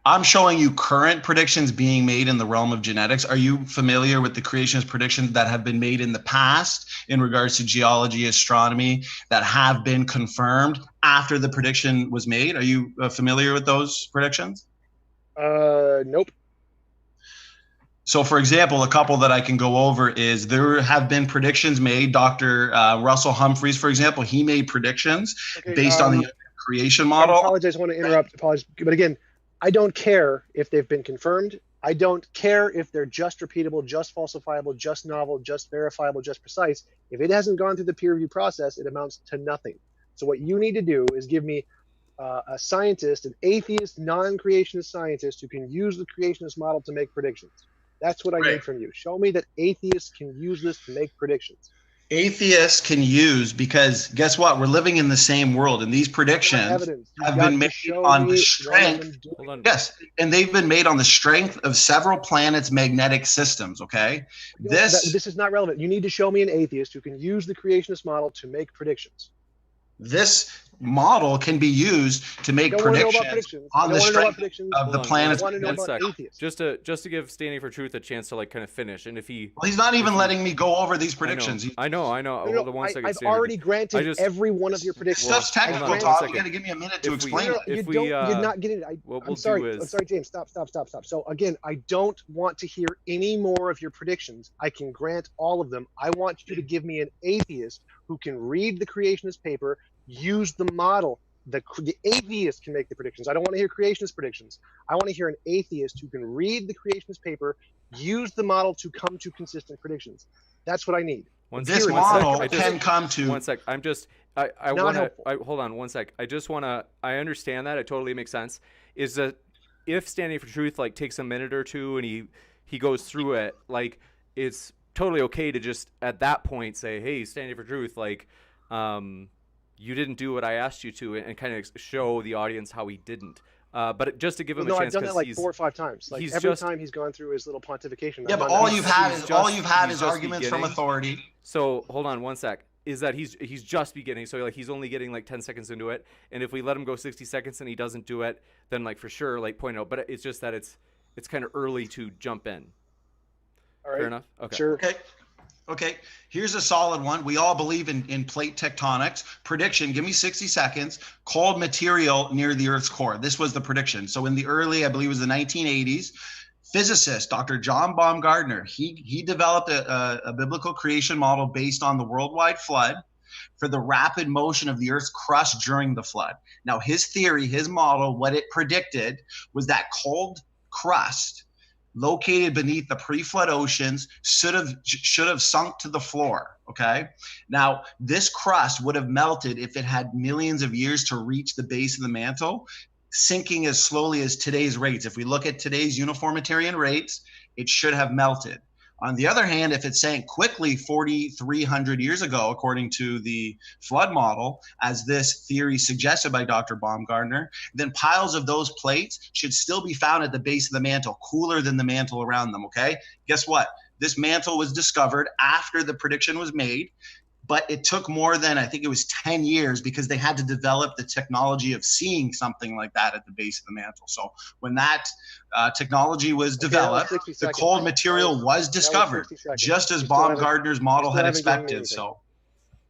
I'm showing you current predictions being made in the realm of genetics. Are you familiar with the creationist predictions that have been made in the past in regards to geology, astronomy, that have been confirmed after the prediction was made? Are you familiar with those predictions? Nope. So, for example, a couple that I can go over is there have been predictions made. Dr. Russell Humphreys, for example, he made predictions based on the creation model. I apologize. I want to interrupt. Apologize. But again, I don't care if they've been confirmed. I don't care if they're just repeatable, just falsifiable, just novel, just verifiable, just precise. If it hasn't gone through the peer review process, it amounts to nothing. So what you need to do is give me a scientist, an atheist, non-creationist scientist who can use the creationist model to make predictions. That's what I need from you. Show me that atheists can use this to make predictions. Atheists can use, because guess what? We're living in the same world, and these predictions have been made on the strength. Yes, and they've been made on the strength of several planets' magnetic systems. Okay, this is not relevant. You need to show me an atheist who can use the creationist model to make predictions. This model can be used to make predictions on the strength of the planets. Just to give Standing for Truth a chance to kind of finish, and if he he's not even letting me go over these predictions. I know. Hold on 1 second. I've already granted every one of your predictions. Stuff's technical, Todd. You got to give me a minute to explain it. You're not getting it. I'm sorry, James. Stop. So again, I don't want to hear any more of your predictions. I can grant all of them. I want you to give me an atheist who can read the creationist paper, use the model. The atheist can make the predictions. I don't want to hear creationist predictions. I want to hear an atheist who can read the creationist paper, use the model to come to consistent predictions. That's what I need. This model can come to. 1 sec. I want to hold on 1 sec. I just want to. I understand that. It totally makes sense. Is that if Standing for Truth takes a minute or two and he goes through it, it's totally okay to just at that point say, hey, Standing for Truth, you didn't do what I asked you to, and kind of show the audience how he didn't. But just to give him a chance, I've done that 4 or 5 times. Every time he's gone through his little pontification. Yeah, but all you've had is arguments from authority. So hold on 1 sec. Is that he's just beginning? So he's only getting 10 seconds into it, and if we let him go 60 seconds and he doesn't do it, then for sure point out. But it's just that it's kind of early to jump in. All right. Fair enough. Okay. Sure. Okay, here's a solid one. We all believe in plate tectonics. Prediction, give me 60 seconds. Cold material near the Earth's core. This was the prediction. So in the early, I believe it was the 1980s, physicist Dr. John Baumgartner, he developed a biblical creation model based on the worldwide flood for the rapid motion of the Earth's crust during the flood. Now, his theory, his model, what it predicted was that cold crust located beneath the pre-flood oceans should have sunk to the floor. Okay. Now, this crust would have melted if it had millions of years to reach the base of the mantle, sinking as slowly as today's rates. If we look at today's uniformitarian rates, it should have melted. On the other hand, if it sank quickly 4,300 years ago, according to the flood model, as this theory suggested by Dr. Baumgartner, then piles of those plates should still be found at the base of the mantle, cooler than the mantle around them, okay? Guess what? This mantle was discovered after the prediction was made, but it took more than, I think it was 10 years, because they had to develop the technology of seeing something like that at the base of the mantle. So when that technology was developed, the cold material was discovered, just as Baumgartner's model had expected. So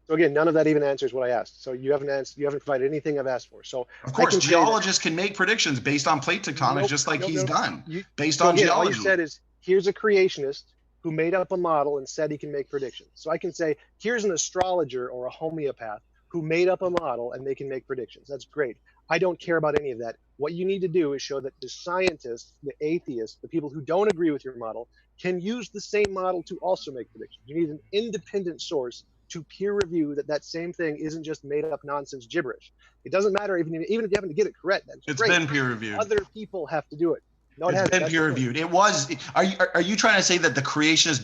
again, none of that even answers what I asked. So you haven't provided anything I've asked for. So of course, geologists can make predictions based on plate tectonics, just like he's done, based on geology. All you said is, here's a creationist who made up a model and said he can make predictions. So I can say, here's an astrologer or a homeopath who made up a model and they can make predictions. That's great. I don't care about any of that. What you need to do is show that the scientists, the atheists, the people who don't agree with your model can use the same model to also make predictions. You need an independent source to peer review that same thing isn't just made up nonsense gibberish. It doesn't matter even if you happen to get it correct. That's It's great. been peer reviewed. Other people have to do it. No, it It's hasn't. been peer reviewed. It was. Are you trying to say that the creationist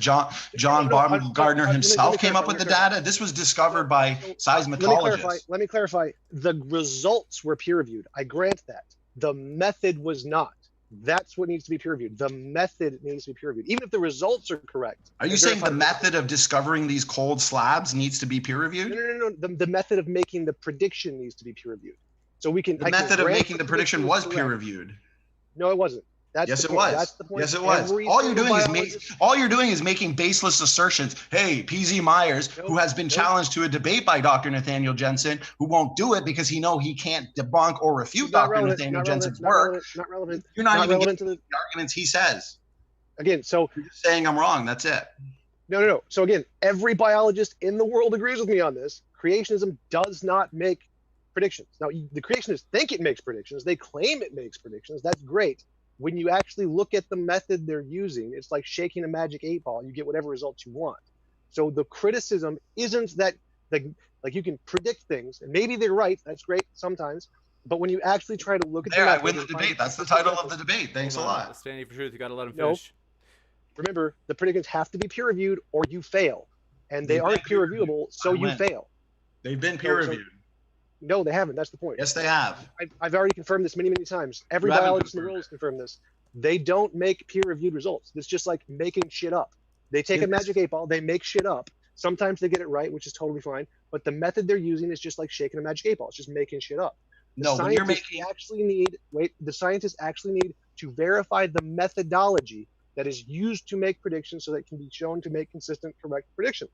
John Baumgartner himself came up with the data? This was discovered by seismologists. Let me clarify. The results were peer reviewed. I grant that. The method was not. That's what needs to be peer reviewed. The method needs to be peer reviewed, even if the results are correct. Are you saying the method of discovering these cold slabs needs to be peer reviewed? No. The method of making the prediction needs to be peer reviewed. So we can. The method of making the prediction was peer reviewed. No, it wasn't. Yes, it was. That's the point. Yes, it was. All you're doing is making baseless assertions. Hey, PZ Myers, who has been challenged to a debate by Dr. Nathaniel Jensen, who won't do it because he can't debunk or refute Dr. Nathaniel Jensen's work. Not relevant. You're not even getting the arguments he says. Again, so you're just saying I'm wrong. That's it. No. So again, every biologist in the world agrees with me on this. Creationism does not make predictions. Now, the creationists think it makes predictions. They claim it makes predictions. That's great. When you actually look at the method they're using, it's like shaking a magic 8-ball. You get whatever results you want. So the criticism isn't that like you can predict things, and maybe they're right. That's great sometimes. But when you actually try to look at I win the debate. That's the title of the debate. Thanks a lot. Standing for truth. You got to let him finish. Remember, the predictions have to be peer reviewed, or you fail, and they aren't peer reviewable, so you fail. They've been peer reviewed. No, they haven't. That's the point. Yes, they have. I've already confirmed this many times. Every biologist in the world has confirmed this. They don't make peer-reviewed results. It's just like making shit up. They take a magic 8-ball, they make shit up. Sometimes they get it right, which is totally fine. But the method they're using is just like shaking a magic 8-ball. It's just making shit up. The scientists actually need to verify the methodology that is used to make predictions so that it can be shown to make consistent, correct predictions.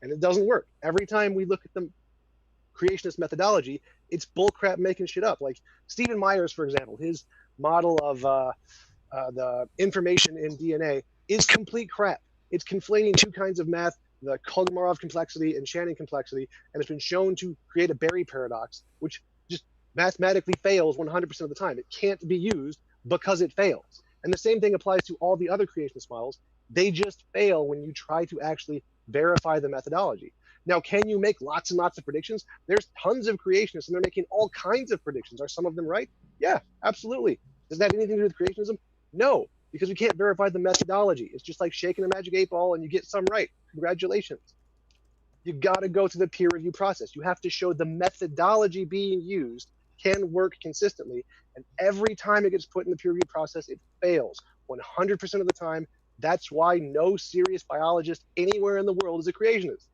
And it doesn't work. Every time we look at the creationist methodology, it's bullcrap making shit up. Like Stephen Myers, for example, his model of the information in DNA is complete crap. It's conflating two kinds of math, the Kolmogorov complexity and Shannon complexity, and it's been shown to create a Berry paradox, which just mathematically fails 100% of the time. It can't be used because it fails. And the same thing applies to all the other creationist models. They just fail when you try to actually verify the methodology. Now, can you make lots and lots of predictions? There's tons of creationists, and they're making all kinds of predictions. Are some of them right? Yeah, absolutely. Does that have anything to do with creationism? No, because we can't verify the methodology. It's just like shaking a magic 8-ball and you get some right. Congratulations. You got to go through the peer review process. You have to show the methodology being used can work consistently. And every time it gets put in the peer review process, it fails 100% of the time. That's why no serious biologist anywhere in the world is a creationist.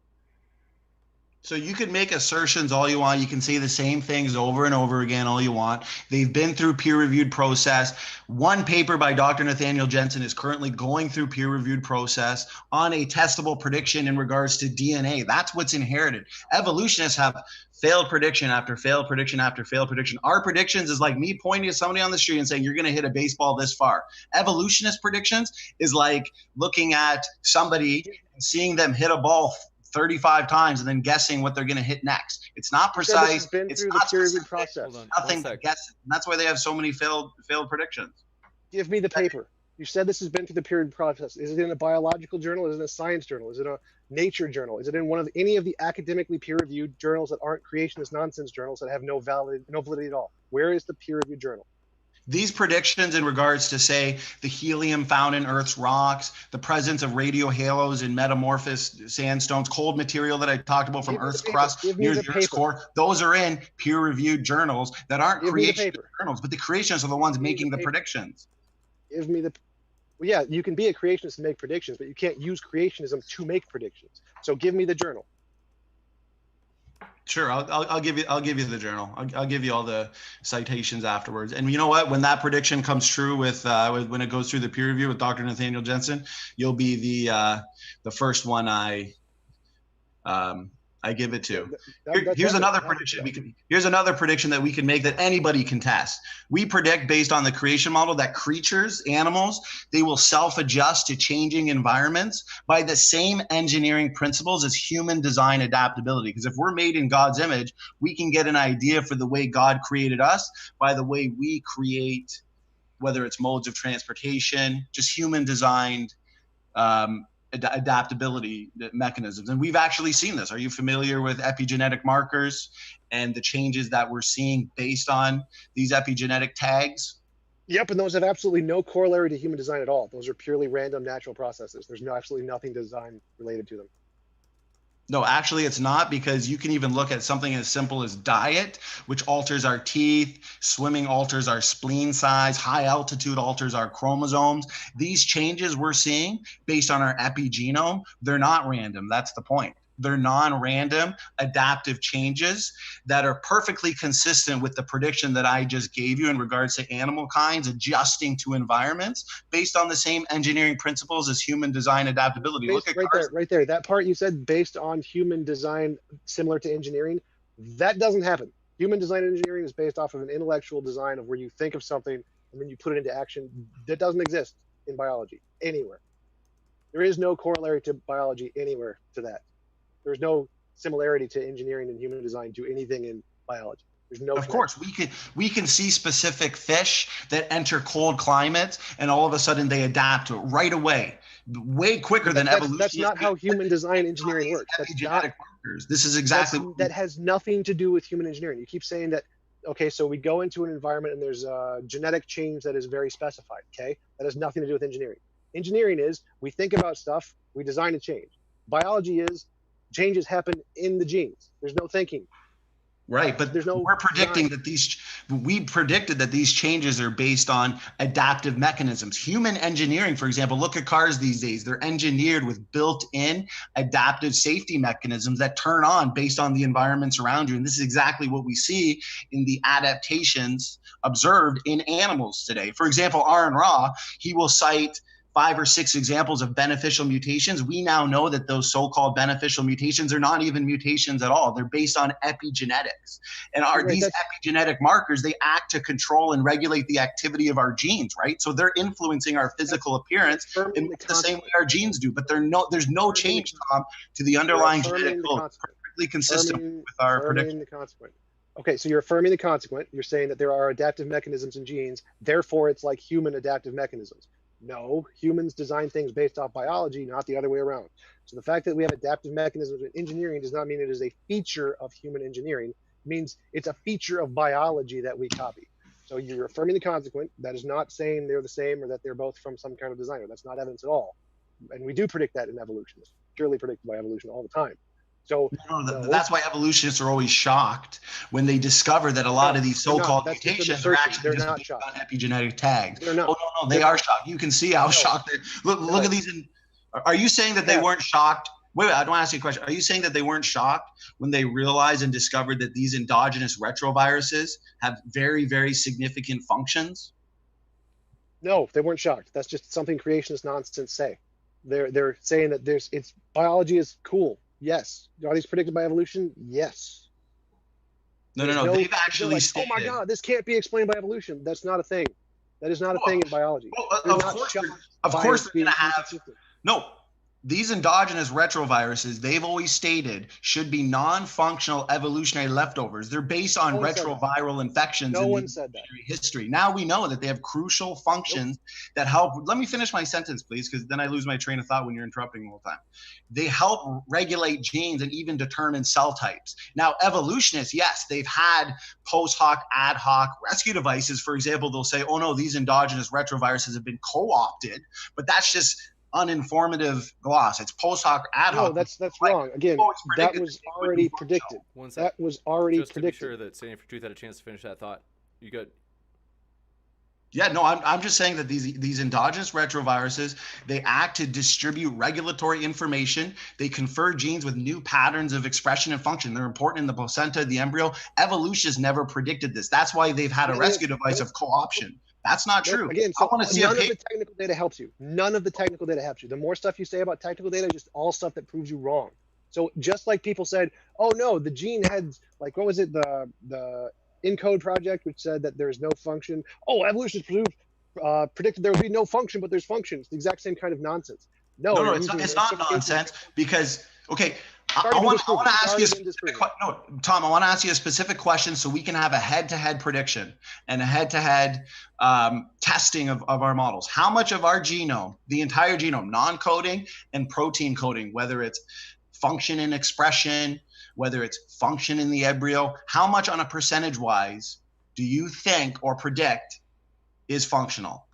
So you can make assertions all you want. You can say the same things over and over again all you want. They've been through peer-reviewed process. One paper by Dr. Nathaniel Jensen is currently going through peer-reviewed process on a testable prediction in regards to DNA. That's what's inherited. Evolutionists have failed prediction after failed prediction after failed prediction. Our predictions is like me pointing at somebody on the street and saying, you're going to hit a baseball this far. Evolutionist predictions is like looking at somebody and seeing them hit a ball 35 times and then guessing what they're going to hit next. It's not precise. It's not specific. Process. Nothing to guess. And that's why they have so many failed predictions. Give me the paper. You said this has been through the peer review process. Is it in a biological journal? Is it in a science journal? Is it a nature journal? Is it in any of the academically peer-reviewed journals that aren't creationist nonsense journals that have no validity at all? Where is the peer-reviewed journal? These predictions in regards to, say, the helium found in Earth's rocks, the presence of radio halos in metamorphosed sandstones, cold material that I talked about from Earth's crust near the Earth's core, those are in peer-reviewed journals that aren't creationist journals, but the creationists are the ones making the predictions. Give me the... Well, yeah, you can be a creationist and make predictions, but you can't use creationism to make predictions. So give me the journal. Sure, I'll give you the journal. I'll give you all the citations afterwards. And you know what? When that prediction comes true with when it goes through the peer review with Dr. Nathaniel Jensen, you'll be the first one I I give it to. That's Here's evident. another prediction. Here's another prediction that we can make that anybody can test. We predict based on the creation model that creatures, animals, they will self-adjust to changing environments by the same engineering principles as human design adaptability. Because if we're made in God's image, we can get an idea for the way God created us by the way we create, whether it's modes of transportation, just human designed adaptability mechanisms. And we've actually seen this. Are you familiar with epigenetic markers and the changes that we're seeing based on these epigenetic tags? Yep, and those have absolutely no corollary to human design at all. Those are purely random natural processes. There's absolutely nothing design related to them. No, actually it's not, because you can even look at something as simple as diet, which alters our teeth, swimming alters our spleen size, high altitude alters our chromosomes. These changes we're seeing based on our epigenome, they're not random. That's the point. They're non-random adaptive changes that are perfectly consistent with the prediction that I just gave you in regards to animal kinds adjusting to environments based on the same engineering principles as human design adaptability. Look at right there. That part you said based on human design similar to engineering, that doesn't happen. Human design engineering is based off of an intellectual design of where you think of something and then you put it into action. That doesn't exist in biology anywhere. There is no corollary to biology anywhere to that. There's no similarity to engineering and human design to anything in biology. There's no. Of course, we can see specific fish that enter cold climates, and all of a sudden they adapt to it right away, way quicker than evolution. That's not how human design engineering works. That's not markers. This is exactly that has nothing to do with human engineering. You keep saying that. Okay, so we go into an environment and there's a genetic change that is very specified. Okay, that has nothing to do with engineering. Engineering is we think about stuff, we design a change. Biology is changes happen in the genes. There's no thinking. Right, but we're predicting that we predicted that these changes are based on adaptive mechanisms. Human engineering, for example, look at cars these days. They're engineered with built-in adaptive safety mechanisms that turn on based on the environments around you. And this is exactly what we see in the adaptations observed in animals today. For example, Aaron Ra, he will cite 5 or 6 examples of beneficial mutations. We now know that those so-called beneficial mutations are not even mutations at all. They're based on epigenetics. And these epigenetic markers, they act to control and regulate the activity of our genes, right? So they're influencing our physical appearance in the same way our genes do. But there's no change, Tom, to the underlying genetic code. Perfectly consistent with our prediction. Okay, so you're affirming the consequent. You're saying that there are adaptive mechanisms in genes. Therefore, it's like human adaptive mechanisms. No, humans design things based off biology, not the other way around. So the fact that we have adaptive mechanisms in engineering does not mean it is a feature of human engineering. It means it's a feature of biology that we copy. So you're affirming the consequent. That is not saying they're the same or that they're both from some kind of designer. That's not evidence at all. And we do predict that in evolution. It's purely predicted by evolution all the time. So that's why evolutionists are always shocked when they discover that a lot of these so-called mutations are actually just based on epigenetic tags. They're not. Oh no, they are shocked. You can see how shocked they are. Look at these. Are you saying that they weren't shocked? Wait, I don't ask you a question. Are you saying that they weren't shocked when they realized and discovered that these endogenous retroviruses have very, very significant functions? No, they weren't shocked. That's just something creationist nonsense say. They're saying that biology is cool. Yes. Are these predicted by evolution? Yes. No. They've actually stated, oh my God, this can't be explained by evolution. That's not a thing. That is not a thing in biology. Well, of course they're going to have. No, these endogenous retroviruses, they've always stated, should be non-functional evolutionary leftovers. They're based on retroviral infections in history. Now we know that they have crucial functions that help. Let me finish my sentence, please, because then I lose my train of thought when you're interrupting the whole time. They help regulate genes and even determine cell types. Now, evolutionists, yes, they've had post hoc, ad hoc rescue devices. For example, they'll say, oh no, these endogenous retroviruses have been co-opted, but that's just uninformative gloss. It's post hoc, ad hoc. No, that's wrong. Again, that was already predicted. That was already just predicted. Just to be sure that Standing for Truth had a chance to finish that thought. You good? Yeah, no, I'm just saying that these endogenous retroviruses, they act to distribute regulatory information. They confer genes with new patterns of expression and function. They're important in the placenta, the embryo. Evolutionists never predicted this. That's why they've had a rescue device of co-option. That's not true. Again, so none of the technical data helps you. None of the technical data helps you. The more stuff you say about technical data, just all stuff that proves you wrong. So just like people said, oh no, the gene had, like, what was it, the ENCODE project, which said that there's no function. Oh, evolution predicted there would be no function, but there's function. It's the exact same kind of nonsense. No, No, it's not nonsense because, okay, I want to ask you a specific, no, Tom, I want to ask you a specific question so we can have a head-to-head prediction and a head-to-head testing of our models. How much of our genome, the entire genome, non-coding and protein coding, whether it's function in expression, whether it's function in the embryo, how much on a percentage-wise do you think or predict is functional?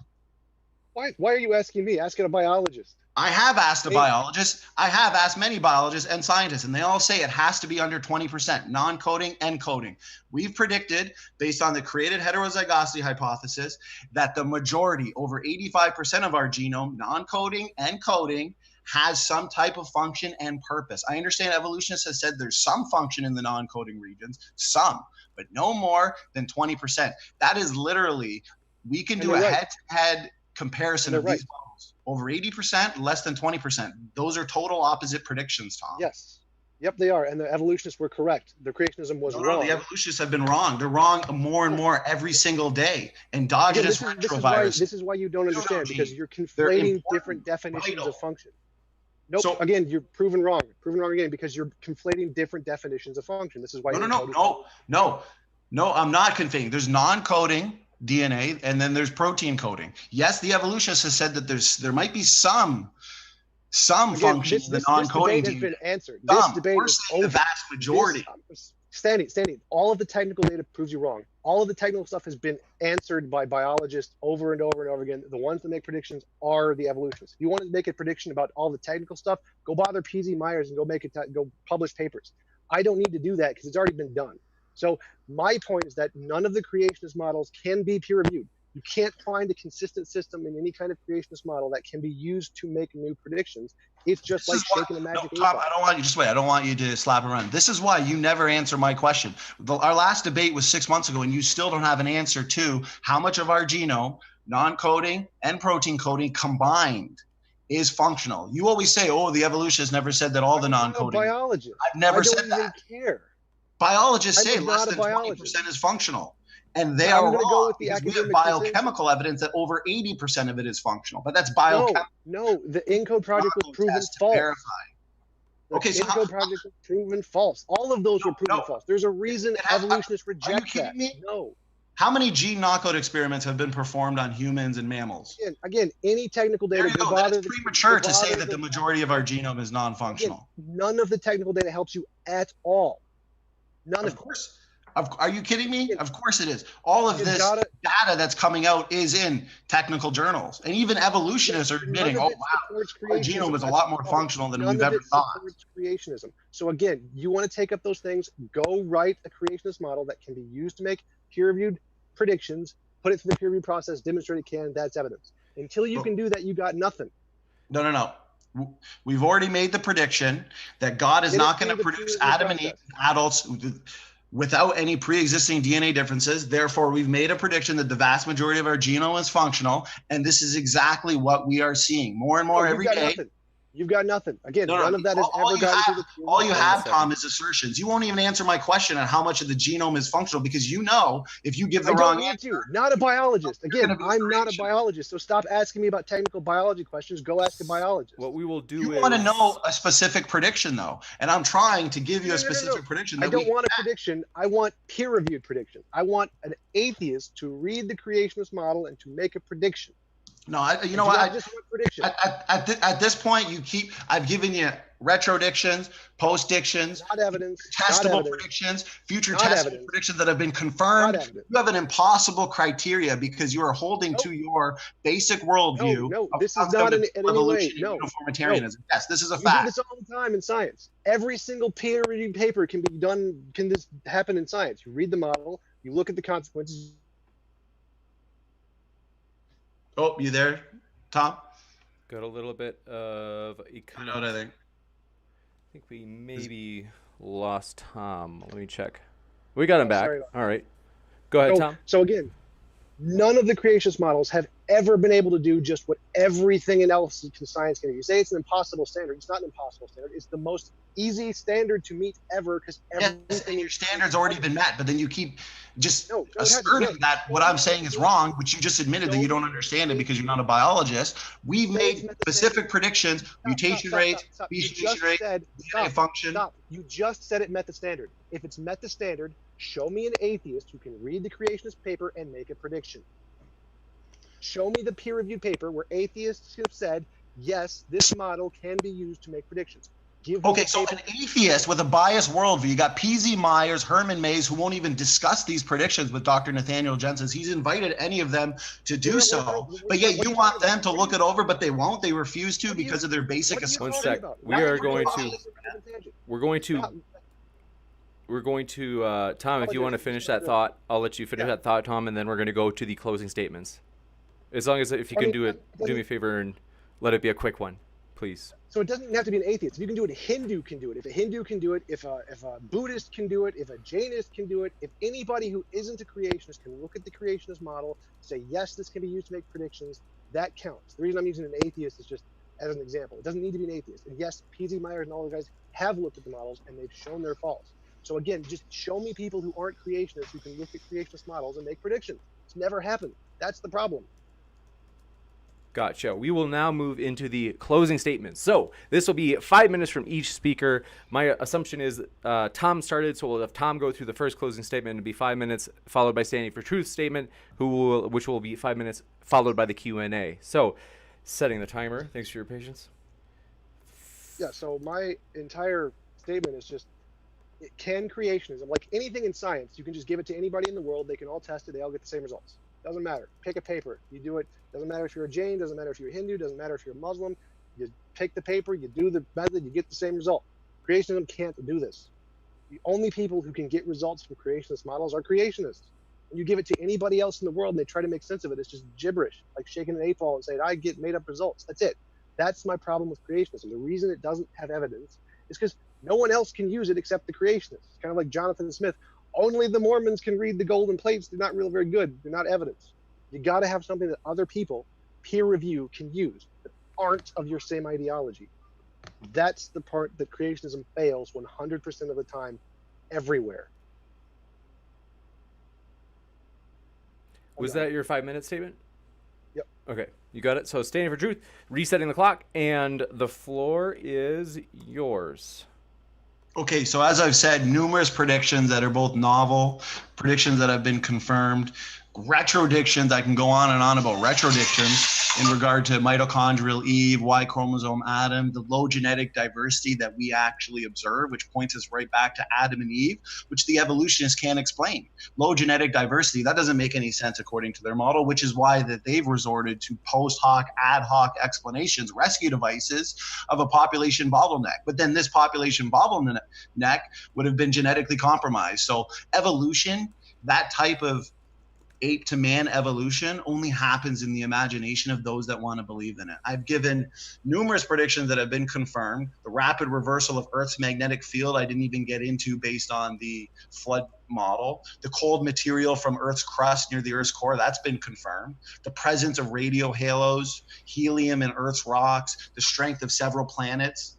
Why are you asking me? Ask a biologist. I have asked a biologist. I have asked many biologists and scientists, and they all say it has to be under 20%, non-coding and coding. We've predicted, based on the created heterozygosity hypothesis, that the majority, over 85% of our genome, non-coding and coding, has some type of function and purpose. I understand evolutionists have said there's some function in the non-coding regions, some, but no more than 20%. That is literally, we can do a head-to-head comparison of these models. Over 80%, less than 20%. Those are total opposite predictions, Tom. Yes. Yep, they are. And the evolutionists were correct. The creationism was wrong. The evolutionists have been wrong. They're wrong more and more every single day. Endogenous retrovirus. This is why you don't understand, because you're conflating different definitions of function. Nope. So, again, you're proven wrong. Proven wrong again, because you're conflating different definitions of function. This is why. No, I'm not conflating. There's non-coding DNA, and then there's protein coding. Yes, the evolutionist has said that there might be some function in the non-coding DNA. This debate has been answered. This debate is over. The vast majority. Standing. All of the technical data proves you wrong. All of the technical stuff has been answered by biologists over and over and over again. The ones that make predictions are the evolutionists. If you want to make a prediction about all the technical stuff, go bother P.Z. Myers and go publish papers. I don't need to do that because it's already been done. So my point is that none of the creationist models can be peer-reviewed. You can't find a consistent system in any kind of creationist model that can be used to make new predictions. It's just like shaking a magic eight ball. I don't want you, just wait. I don't want you to slap and run. This is why you never answer my question. Our last debate was 6 months ago, and you still don't have an answer to how much of our genome, non-coding and protein coding combined, is functional. You always say, oh, the evolutionists never said that all the non-coding. Biologist. I've never said that. I don't even care. Biologists say less than 20% is functional. And they are wrong, because we have biochemical evidence that over 80% of it is functional. But that's biochemical. No, the ENCODE project was proven false. The ENCODE project was proven false. All of those were proven false. There's a reason evolutionists reject that. No. How many gene knockout experiments have been performed on humans and mammals? Again, any technical data. It's premature to say that the majority of our genome is non-functional. None of the technical data helps you at all. None of course. Are you kidding me? Of course it is. All of this data that's coming out is in technical journals. And even evolutionists are admitting, oh, wow, our genome is a lot more functional than we've ever thought. Creationism. So again, you want to take up those things, go write a creationist model that can be used to make peer-reviewed predictions, put it through the peer-review process, demonstrate it can, that's evidence. Until you can do that, you got nothing. No. We've already made the prediction that God is not going to produce Adam and Eve adults without any pre-existing DNA differences. Therefore, we've made a prediction that the vast majority of our genome is functional, and this is exactly what we are seeing more and more every day. You've got nothing. Again, none of that has ever gotten to the. All you have, Tom, is assertions. You won't even answer my question on how much of the genome is functional, because you know if you give the wrong answer. Not a biologist. Again, I'm not a biologist, so stop asking me about technical biology questions. Go ask a biologist. What we will do is. You want to know a specific prediction, though, and I'm trying to give you a specific prediction. I don't want a prediction. I want peer-reviewed prediction. I want an atheist to read the creationist model and to make a prediction. No, you know what? At this point, I've given you retrodictions, postdictions, not evidence, testable predictions, future testable predictions that have been confirmed. You have an impossible criteria because you are holding to your basic worldview. No, this is not in any way. No, uniformitarianism. Yes, this is a We fact. do this all the time in science. Every single peer-reviewed paper can be done. Can this happen in science? You read the model, you look at the consequences. Oh, you there, Tom? Got a little bit of I know what I think. I think we maybe lost Tom. Let me check. We got him back. All right. Go ahead, Tom. So again, none of the creationist models have ever been able to do just what everything else in science can do. You say it's an impossible standard. It's not an impossible standard. It's the most easy standard to meet ever, because everything. Your standard's already been met, but then you keep just No, asserting that what I'm saying is wrong, which you just admitted that you don't understand it because you're not a biologist. We've made specific predictions, mutation rates, speciation rate, DNA function. Stop. You just said it met the standard. If it's met the standard, show me an atheist who can read the creationist paper and make a prediction. Show me the peer-reviewed paper where atheists have said, yes, this model can be used to make predictions. Okay, so an atheist with a biased worldview, you got P.Z. Myers, Herman Mays, who won't even discuss these predictions with Dr. Nathaniel Jensen. He's invited any of them to do so, but yet you want them to look it over, but they won't. They refuse to because of their basic assumptions. 1 sec. We're going to Tom, if you want to finish that thought, I'll let you finish that thought, Tom, and then we're going to go to the closing statements. As long as if you can do it, do me a favor and let it be a quick one, please. So it doesn't have to be an atheist. If you can do it, a Hindu can do it. If a Hindu can do it, if a Buddhist can do it, if a Jainist can do it, if anybody who isn't a creationist can look at the creationist model, say, yes, this can be used to make predictions, that counts. The reason I'm using an atheist is just as an example. It doesn't need to be an atheist. And yes, P.Z. Myers and all the guys have looked at the models and they've shown their faults. So again, just show me people who aren't creationists who can look at creationist models and make predictions. It's never happened. That's the problem. Gotcha. We will now move into the closing statements. So this will be 5 minutes from each speaker. My assumption is Tom started, so we'll have Tom go through the first closing statement. It'll be 5 minutes, followed by Standing for Truth statement, which will be 5 minutes, followed by the Q&A. So setting the timer. Thanks for your patience. Yeah, so my entire statement is just, can creationism, like anything in science, you can just give it to anybody in the world, they can all test it, they all get the same results. Doesn't matter. Pick a paper. You do it. Doesn't matter if you're a Jain. Doesn't matter if you're a Hindu. Doesn't matter if you're a Muslim. You pick the paper. You do the method. You get the same result. Creationism can't do this. The only people who can get results from creationist models are creationists. When you give it to anybody else in the world and they try to make sense of it, it's just gibberish, like shaking an 8-ball and saying, I get made up results. That's it. That's my problem with creationism. The reason it doesn't have evidence is because no one else can use it except the creationists. It's kind of like Jonathan Smith. Only the Mormons can read the golden plates. They're not very good. They're not evidence. You got to have something that other people, peer review, can use that aren't of your same ideology. That's the part that creationism fails 100% of the time, everywhere. Was that your 5-minute statement? Yep. Okay, you got it. So Standing for Truth, resetting the clock, and the floor is yours. Okay, so as I've said, numerous predictions that are both novel, predictions that have been confirmed, retrodictions. I can go on and on about retrodictions in regard to mitochondrial Eve, Y chromosome Adam, the low genetic diversity that we actually observe, which points us right back to Adam and Eve, which the evolutionists can't explain. Low genetic diversity, that doesn't make any sense according to their model, which is why that they've resorted to post hoc, ad hoc explanations, rescue devices of a population bottleneck. But then this population bottleneck would have been genetically compromised. So evolution, that type of ape to man evolution, only happens in the imagination of those that want to believe in it. I've given numerous predictions that have been confirmed. The rapid reversal of Earth's magnetic field, I didn't even get into based on the flood model. The cold material from Earth's crust near the Earth's core, that's been confirmed. The presence of radio halos, helium in Earth's rocks, the strength of several planets,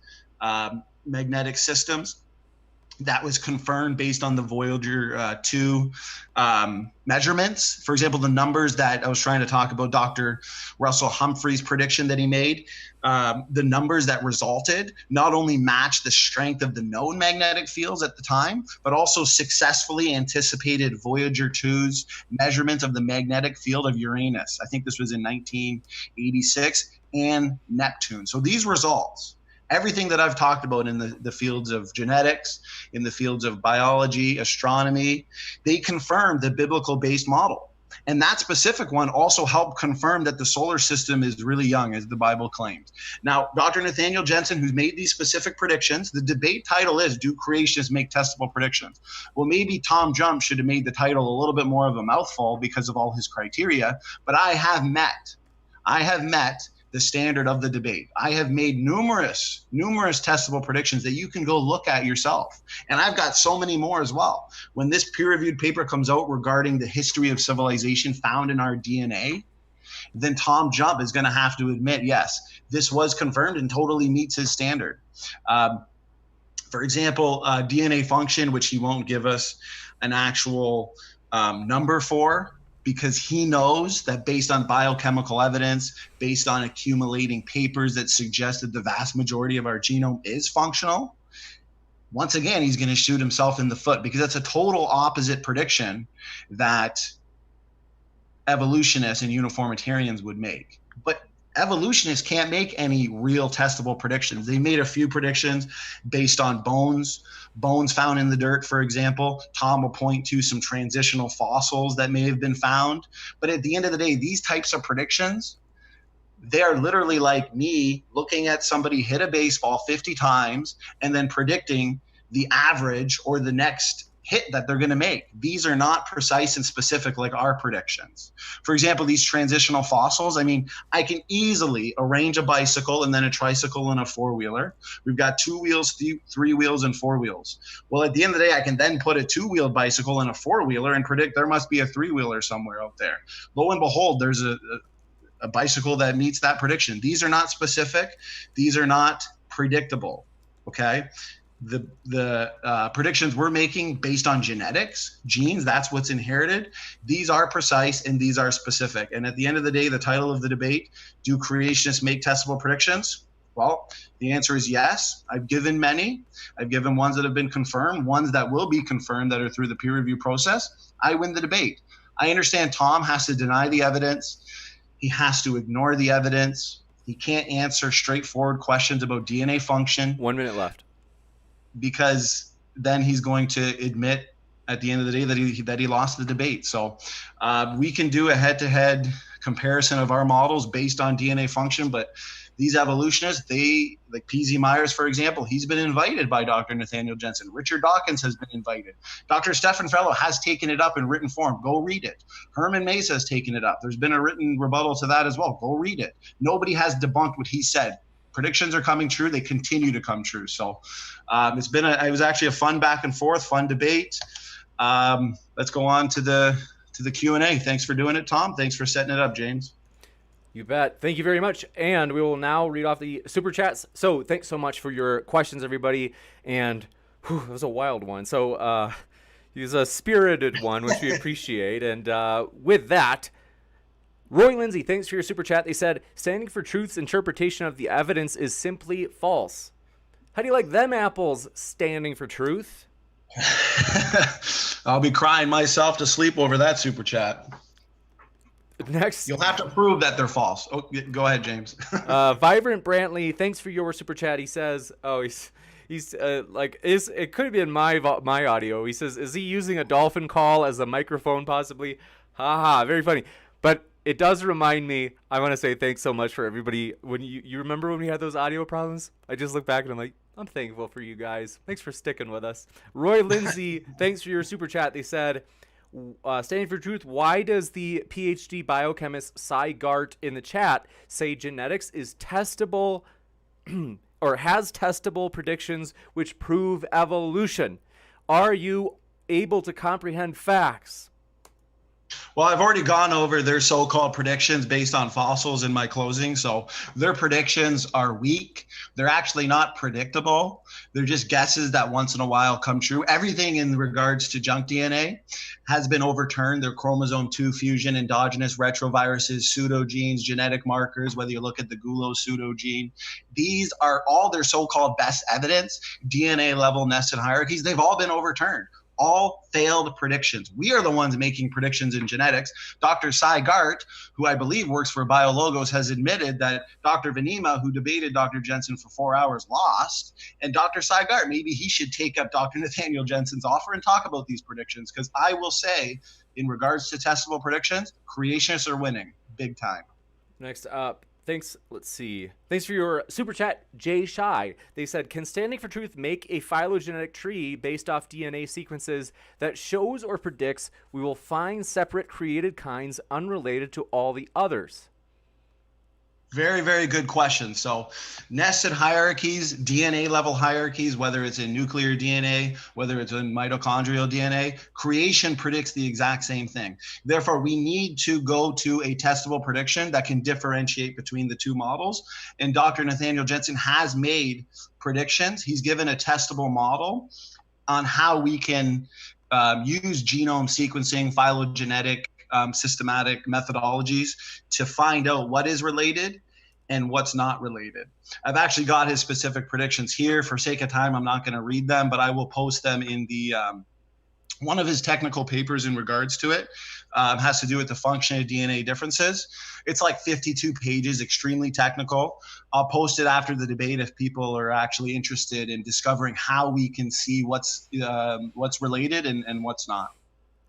magnetic systems. That was confirmed based on the Voyager 2 measurements. For example, the numbers that I was trying to talk about, Dr. Russell Humphrey's prediction that he made, the numbers that resulted not only matched the strength of the known magnetic fields at the time, but also successfully anticipated Voyager 2's measurement of the magnetic field of Uranus. I think this was in 1986, and Neptune. So these results, everything that I've talked about in the fields of genetics, in the fields of biology, astronomy, they confirm the biblical-based model. And that specific one also helped confirm that the solar system is really young, as the Bible claims. Now, Dr. Nathaniel Jensen, who's made these specific predictions, the debate title is, do creationists make testable predictions? Well, maybe TJump should have made the title a little bit more of a mouthful because of all his criteria, but I have met the standard of the debate. I have made numerous testable predictions that you can go look at yourself. And I've got so many more as well. When this peer-reviewed paper comes out regarding the history of civilization found in our DNA, then TJump is going to have to admit, yes, this was confirmed and totally meets his standard. For example, DNA function, which he won't give us an actual number for, because he knows that based on biochemical evidence, based on accumulating papers that suggest that the vast majority of our genome is functional, once again, he's going to shoot himself in the foot, because that's a total opposite prediction that evolutionists and uniformitarians would make. But evolutionists can't make any real testable predictions. They made a few predictions based on bones found in the dirt, for example. Tom will point to some transitional fossils that may have been found. But at the end of the day, these types of predictions, they are literally like me looking at somebody hit a baseball 50 times and then predicting the average or the next hit that they're going to make. These are not precise and specific like our predictions. For example, these transitional fossils, I mean, I can easily arrange a bicycle and then a tricycle and a four-wheeler. We've got 2 wheels, 3 wheels, and 4 wheels. Well, at the end of the day, I can then put a 2-wheeled bicycle and a 4-wheeler and predict there must be a 3-wheeler somewhere out there. Lo and behold, there's a bicycle that meets that prediction. These are not specific. These are not predictable, okay? The predictions we're making based on genetics, genes, that's what's inherited. These are precise and these are specific. And at the end of the day, the title of the debate, do creationists make testable predictions? Well, the answer is yes. I've given many. I've given ones that have been confirmed, ones that will be confirmed that are through the peer review process. I win the debate. I understand Tom has to deny the evidence. He has to ignore the evidence. He can't answer straightforward questions about DNA function. 1 minute left. Because then he's going to admit at the end of the day that he lost the debate. So we can do a head-to-head comparison of our models based on DNA function, but these evolutionists, like P.Z. Myers, for example, he's been invited by Dr. Nathaniel Jensen. Richard Dawkins has been invited. Dr. Stefan Fellow has taken it up in written form. Go read it. Herman Mesa has taken it up. There's been a written rebuttal to that as well. Go read it. Nobody has debunked what he said. Predictions are coming true. They continue to come true. So it was actually a fun back and forth, fun debate. Let's go on to the Q&A. Thanks for doing it, Tom. Thanks for setting it up, James. You bet. Thank you very much. And we will now read off the super chats. So thanks so much for your questions, everybody. And it was a wild one. So it was a spirited one, which we appreciate. And with that, Roy Lindsay, thanks for your super chat. They said, standing for truth's interpretation of the evidence is simply false. How do you like them apples standing for truth? I'll be crying myself to sleep over that super chat. Next, you'll have to prove that they're false. Oh, go ahead, James. Vibrant Brantley, thanks for your super chat. He says, it could have been my audio. He says, is he using a dolphin call as a microphone possibly? Haha, very funny. But it does remind me, I want to say thanks so much for everybody. When you remember when we had those audio problems? I just look back and I'm like, I'm thankful for you guys. Thanks for sticking with us. Roy Lindsay, thanks for your super chat. They said, standing for truth, why does the PhD biochemist Cy Gart in the chat say genetics is testable or has testable predictions which prove evolution? Are you able to comprehend facts? Well, I've already gone over their so-called predictions based on fossils in my closing. So their predictions are weak. They're actually not predictable. They're just guesses that once in a while come true. Everything in regards to junk DNA has been overturned. Their chromosome 2 fusion, endogenous retroviruses, pseudogenes, genetic markers, whether you look at the gulo pseudogene. These are all their so-called best evidence, DNA level nested hierarchies. They've all been overturned. All failed predictions. We are the ones making predictions in genetics. Dr. Cy Gart, who I believe works for BioLogos, has admitted that Dr. Vanima, who debated Dr. Jensen for 4 hours, lost. And Dr. Cy Gart, maybe he should take up Dr. Nathaniel Jensen's offer and talk about these predictions. Because I will say, in regards to testable predictions, creationists are winning big time. Next up. Thanks. Let's see. Thanks for your super chat, Jay Shy. They said, can Standing for Truth make a phylogenetic tree based off DNA sequences that shows or predicts we will find separate created kinds unrelated to all the others? Very, very good question. So nested hierarchies, DNA level hierarchies, whether it's in nuclear DNA, whether it's in mitochondrial DNA, creation predicts the exact same thing. Therefore, we need to go to a testable prediction that can differentiate between the two models. And Dr. Nathaniel Jensen has made predictions. He's given a testable model on how we can use genome sequencing, phylogenetic, systematic methodologies to find out what is related and what's not related. I've actually got his specific predictions here. For sake of time, I'm not going to read them, but I will post them in the one of his technical papers in regards to it. Has to do with the function of DNA differences. It's like 52 pages, extremely technical. I'll post it after the debate if people are actually interested in discovering how we can see what's related and what's not.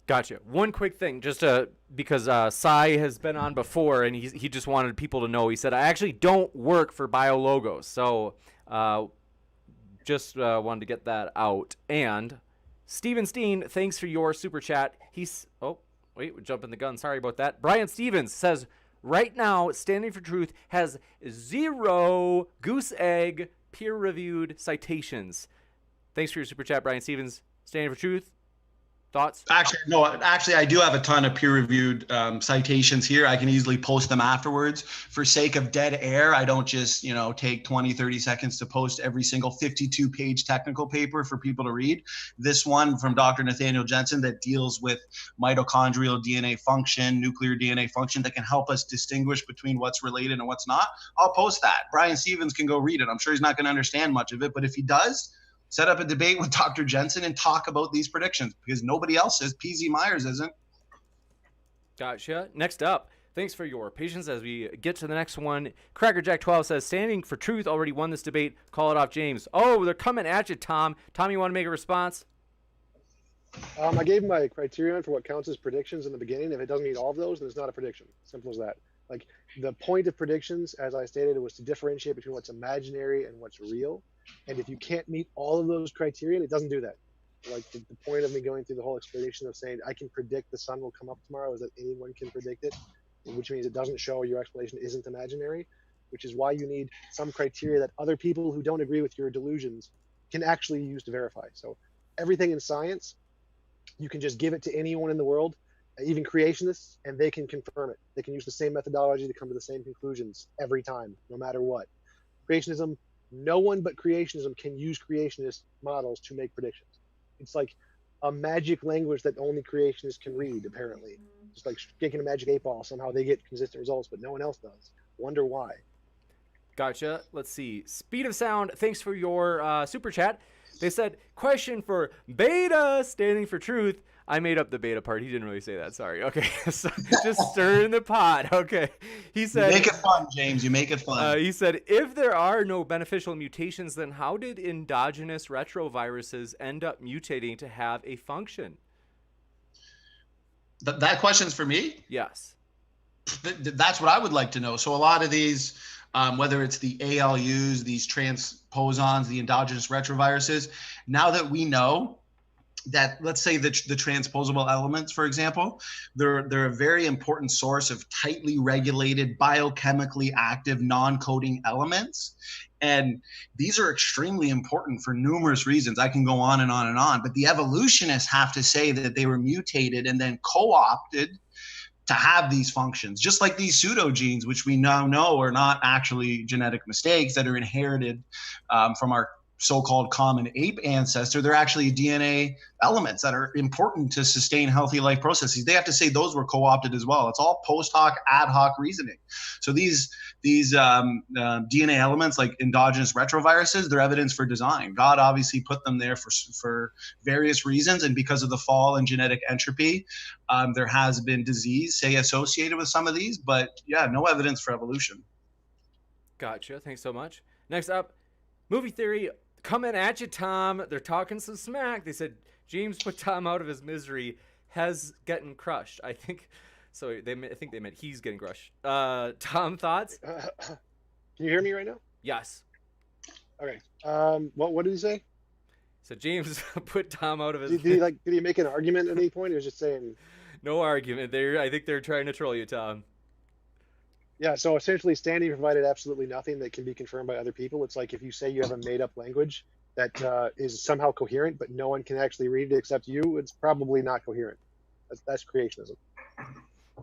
Gotcha. One quick thing, just because Sai has been on before, and he just wanted people to know. He said, I actually don't work for BioLogos, so just wanted to get that out. And Steven Steen, thanks for your super chat. Oh, wait, we're jumping the gun. Sorry about that. Brian Stevens says, right now, Standing for Truth has 0 goose egg peer-reviewed citations. Thanks for your super chat, Brian Stevens. Standing for Truth. Thoughts? Actually, I do have a ton of peer-reviewed citations here. I can easily post them afterwards. For sake of dead air, I don't just, take 20, 30 seconds to post every single 52-page technical paper for people to read. This one from Dr. Nathaniel Jensen that deals with mitochondrial DNA function, nuclear DNA function, that can help us distinguish between what's related and what's not. I'll post that. Brian Stevens can go read it. I'm sure he's not going to understand much of it, but if he does, set up a debate with Dr. Jensen and talk about these predictions, because nobody else is. PZ Myers isn't. Gotcha. Next up, thanks for your patience as we get to the next one. Crackerjack12 says, Standing for Truth already won this debate. Call it off, James. Oh, they're coming at you, Tom. Tom, you want to make a response? I gave my criterion for what counts as predictions in the beginning. If it doesn't meet all of those, then it's not a prediction. Simple as that. Like, the point of predictions, as I stated, was to differentiate between what's imaginary and what's real. And if you can't meet all of those criteria, it doesn't do that. Like, the point of me going through the whole explanation of saying I can predict the sun will come up tomorrow is that anyone can predict it, which means it doesn't show your explanation isn't imaginary, which is why you need some criteria that other people who don't agree with your delusions can actually use to verify. So everything in science, you can just give it to anyone in the world, even creationists, and they can confirm it. They can use the same methodology to come to the same conclusions every time, no matter what. Creationism, no one but creationism can use creationist models to make predictions. It's like a magic language that only creationists can read, apparently. Just like shaking a magic 8-ball, somehow they get consistent results, but no one else does. Wonder why. Gotcha. Let's see. Speed of Sound, thanks for your super chat. They said, question for Beta, Standing for Truth. I made up the beta part. He didn't really say that. Sorry. Okay. So just stir in the pot. Okay. He said, you make it fun, James. You make it fun. He said, if there are no beneficial mutations, then how did endogenous retroviruses end up mutating to have a function? That question's for me? Yes. That's what I would like to know. So a lot of these, whether it's the ALUs, these transposons, the endogenous retroviruses, now that we know that, let's say the transposable elements, for example, they're a very important source of tightly regulated, biochemically active, non-coding elements. And these are extremely important for numerous reasons. I can go on and on and on, but the evolutionists have to say that they were mutated and then co-opted to have these functions, just like these pseudogenes, which we now know are not actually genetic mistakes that are inherited from our so-called common ape ancestor. They're actually DNA elements that are important to sustain healthy life processes. They have to say those were co-opted as well. It's all post hoc, ad hoc reasoning. So these DNA elements, like endogenous retroviruses, they're evidence for design. God obviously put them there for various reasons, and because of the fall in genetic entropy, there has been disease, say, associated with some of these, but yeah, no evidence for evolution. Gotcha. Thanks so much. Next up, Movie Theory. Coming at you, Tom. They're talking some smack. They said James put Tom out of his misery. Has getting crushed. I think so. I think they meant he's getting crushed. Tom, thoughts? Can you hear me right now? Yes. Okay. What did he say? So James put Tom out of his. Did he make an argument at any point? He was just saying. No argument. I think they're trying to troll you, Tom. Yeah, so essentially standing provided absolutely nothing that can be confirmed by other people. It's like if you say you have a made up language that is somehow coherent, but no one can actually read it except you, it's probably not coherent. That's creationism.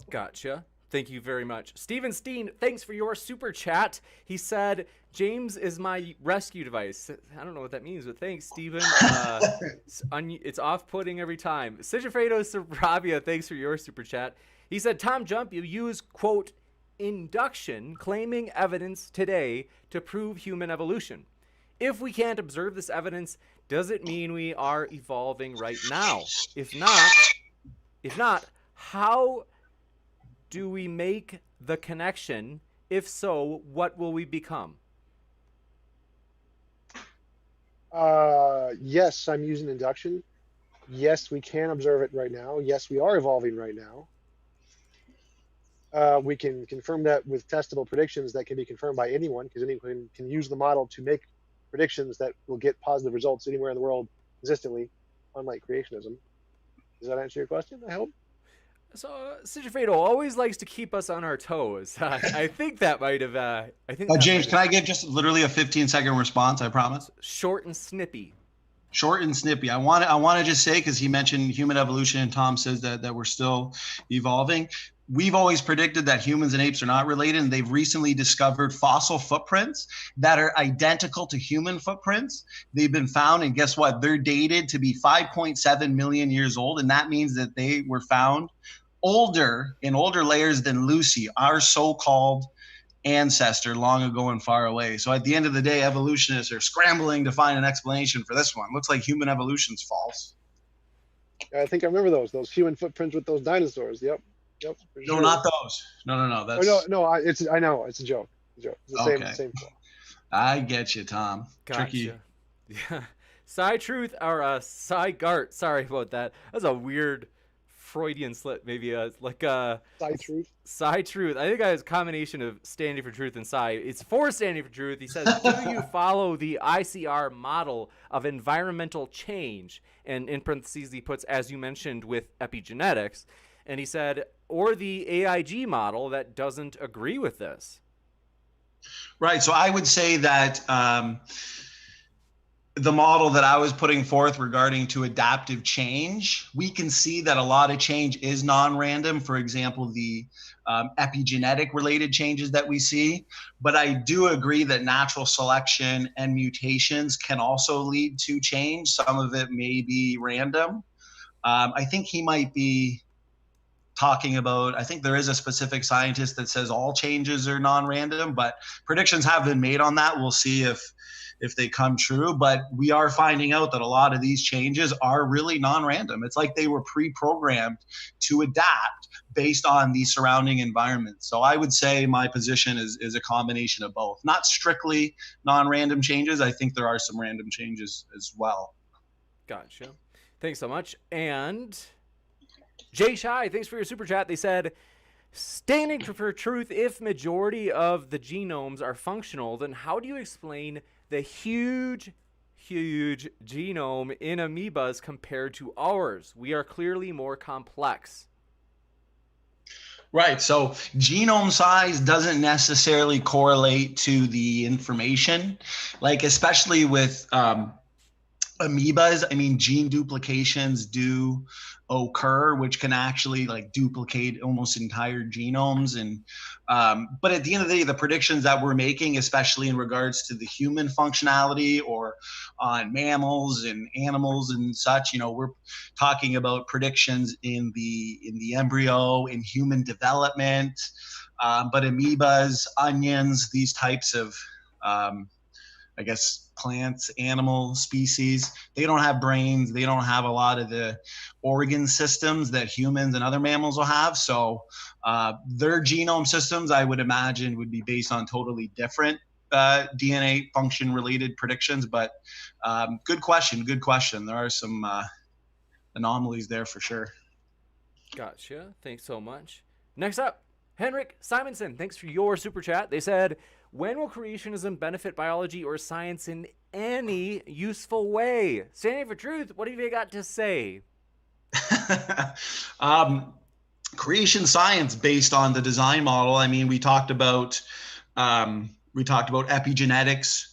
Gotcha. Thank you very much. Steven Steen, thanks for your super chat. He said, James is my rescue device. I don't know what that means, but thanks, Steven. It's off-putting every time. Sigifredo Sarabia, thanks for your super chat. He said, TJump, you use, quote, induction, claiming evidence today to prove human evolution. If we can't observe this evidence, does it mean we are evolving right now? If not, how do we make the connection? If so, what will we become? Yes, I'm using induction. Yes, we can observe it right now. Yes, we are evolving right now. We can confirm that with testable predictions that can be confirmed by anyone, because anyone can use the model to make predictions that will get positive results anywhere in the world consistently, unlike creationism. Does that answer your question? I hope. So Sigifredo always likes to keep us on our toes. I think that might have. James, can I give just literally a 15-second response? I promise. Short and snippy. Short and snippy. I want to just say, because he mentioned human evolution and Tom says that we're still evolving. We've always predicted that humans and apes are not related, and they've recently discovered fossil footprints that are identical to human footprints. They've been found, and guess what? They're dated to be 5.7 million years old, and that means that they were found in older layers than Lucy, our so-called ancestor long ago and far away. So at the end of the day, evolutionists are scrambling to find an explanation for this one. Looks like human evolution's false. I think I remember those human footprints with those dinosaurs. Yep. No, sure. not those. No. That's I know it's a joke. It's the same flow. I get you, Tom. Gotcha. Tricky. Yeah. Cy Truth or Cy Gart. Sorry about that. That's a weird Freudian slip, maybe Cy Truth. I think I was a combination of standing for truth and Cy. It's for standing for truth. He says, do you follow the ICR model of environmental change? And in parentheses, he puts, as you mentioned, with epigenetics. And he said, or the AIG model that doesn't agree with this. Right. So I would say that the model that I was putting forth regarding to adaptive change, we can see that a lot of change is non-random. For example, the epigenetic related changes that we see. But I do agree that natural selection and mutations can also lead to change. Some of it may be random. I think he might be talking about, I think there is a specific scientist that says all changes are non-random, but predictions have been made on that. We'll see if they come true, but we are finding out that a lot of these changes are really non-random. It's like they were pre-programmed to adapt based on the surrounding environment. So I would say my position is a combination of both. Not strictly non-random changes. I think there are some random changes as well. Gotcha. Thanks so much. And Jay Shy, thanks for your super chat. They said, standing for truth, if majority of the genomes are functional, then how do you explain the huge genome in amoebas compared to ours? We are clearly more complex. Right. So genome size doesn't necessarily correlate to the information, like especially with amoebas. I mean, gene duplications do occur, which can actually like duplicate almost entire genomes. And but at the end of the day, the predictions that we're making, especially in regards to the human functionality or on mammals and animals and such, we're talking about predictions in the embryo, in human development. But amoebas, onions, these types of I guess plants, animal species, they don't have brains. They don't have a lot of the organ systems that humans and other mammals will have. So their genome systems, I would imagine, would be based on totally different DNA function related predictions. But good question. There are some anomalies there for sure. Gotcha. Thanks so much. Next up, Henrik Simonson. Thanks for your super chat. They said, when will creationism benefit biology or science in any useful way? Standing for truth, what have you got to say? creation science based on the design model. I mean, we talked about epigenetics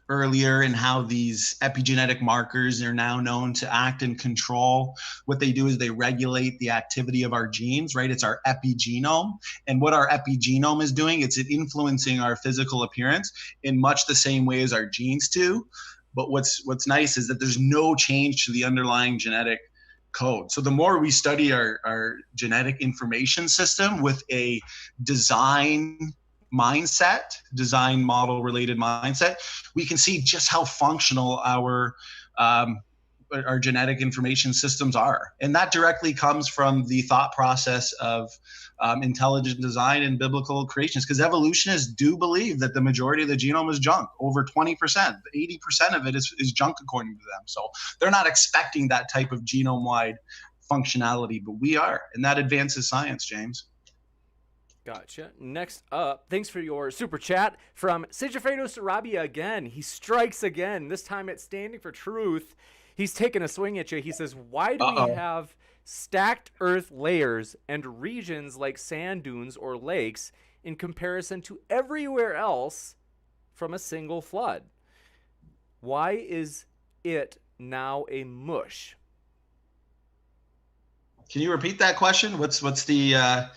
earlier and how these epigenetic markers are now known to act and control. What they do is they regulate the activity of our genes, right? It's our epigenome. And what our epigenome is doing, it's influencing our physical appearance in much the same way as our genes do. But what's nice is that there's no change to the underlying genetic code. So the more we study our genetic information system with a design model related mindset, we can see just how functional our genetic information systems are. And that directly comes from the thought process of intelligent design and biblical creationists, because evolutionists do believe that the majority of the genome is junk, over 20%, 80% of it is junk according to them. So they're not expecting that type of genome-wide functionality, but we are, and that advances science, James. Gotcha. Next up, thanks for your super chat from Sigifredo Sarabia again. He strikes again, this time it's standing for truth. He's taking a swing at you. He says, why do we have stacked earth layers and regions like sand dunes or lakes in comparison to everywhere else from a single flood? Why is it now a mush? Can you repeat that question? What's the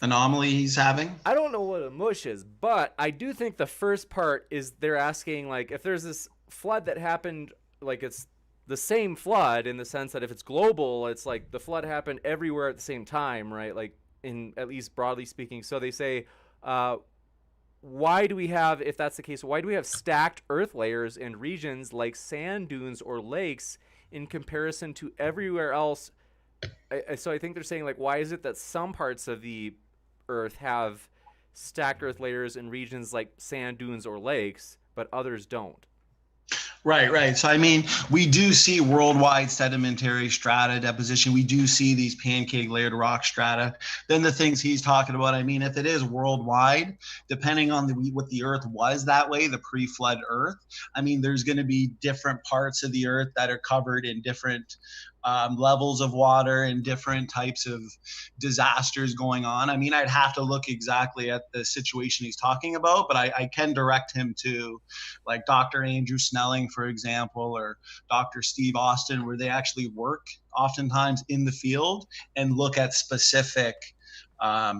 anomaly he's having? I don't know what a mush is, but I do think the first part is they're asking, like, if there's this flood that happened, like it's the same flood in the sense that if it's global, it's like the flood happened everywhere at the same time, right? Like, in at least broadly speaking. So they say, why do we have, if that's the case, why do we have stacked earth layers and regions like sand dunes or lakes in comparison to everywhere else? So I think they're saying, like, why is it that some parts of the earth have stacked earth layers and regions like sand dunes or lakes, but others don't? Right. So, I mean, we do see worldwide sedimentary strata deposition. We do see these pancake layered rock strata. Then the things he's talking about, I mean, if it is worldwide, depending on what the earth was that way, the pre-flood earth, I mean, there's going to be different parts of the earth that are covered in different levels of water and different types of disasters going on. I mean, I'd have to look exactly at the situation he's talking about, but I can direct him to like Dr. Andrew Snelling, for example, or Dr. Steve Austin, where they actually work oftentimes in the field and look at specific, I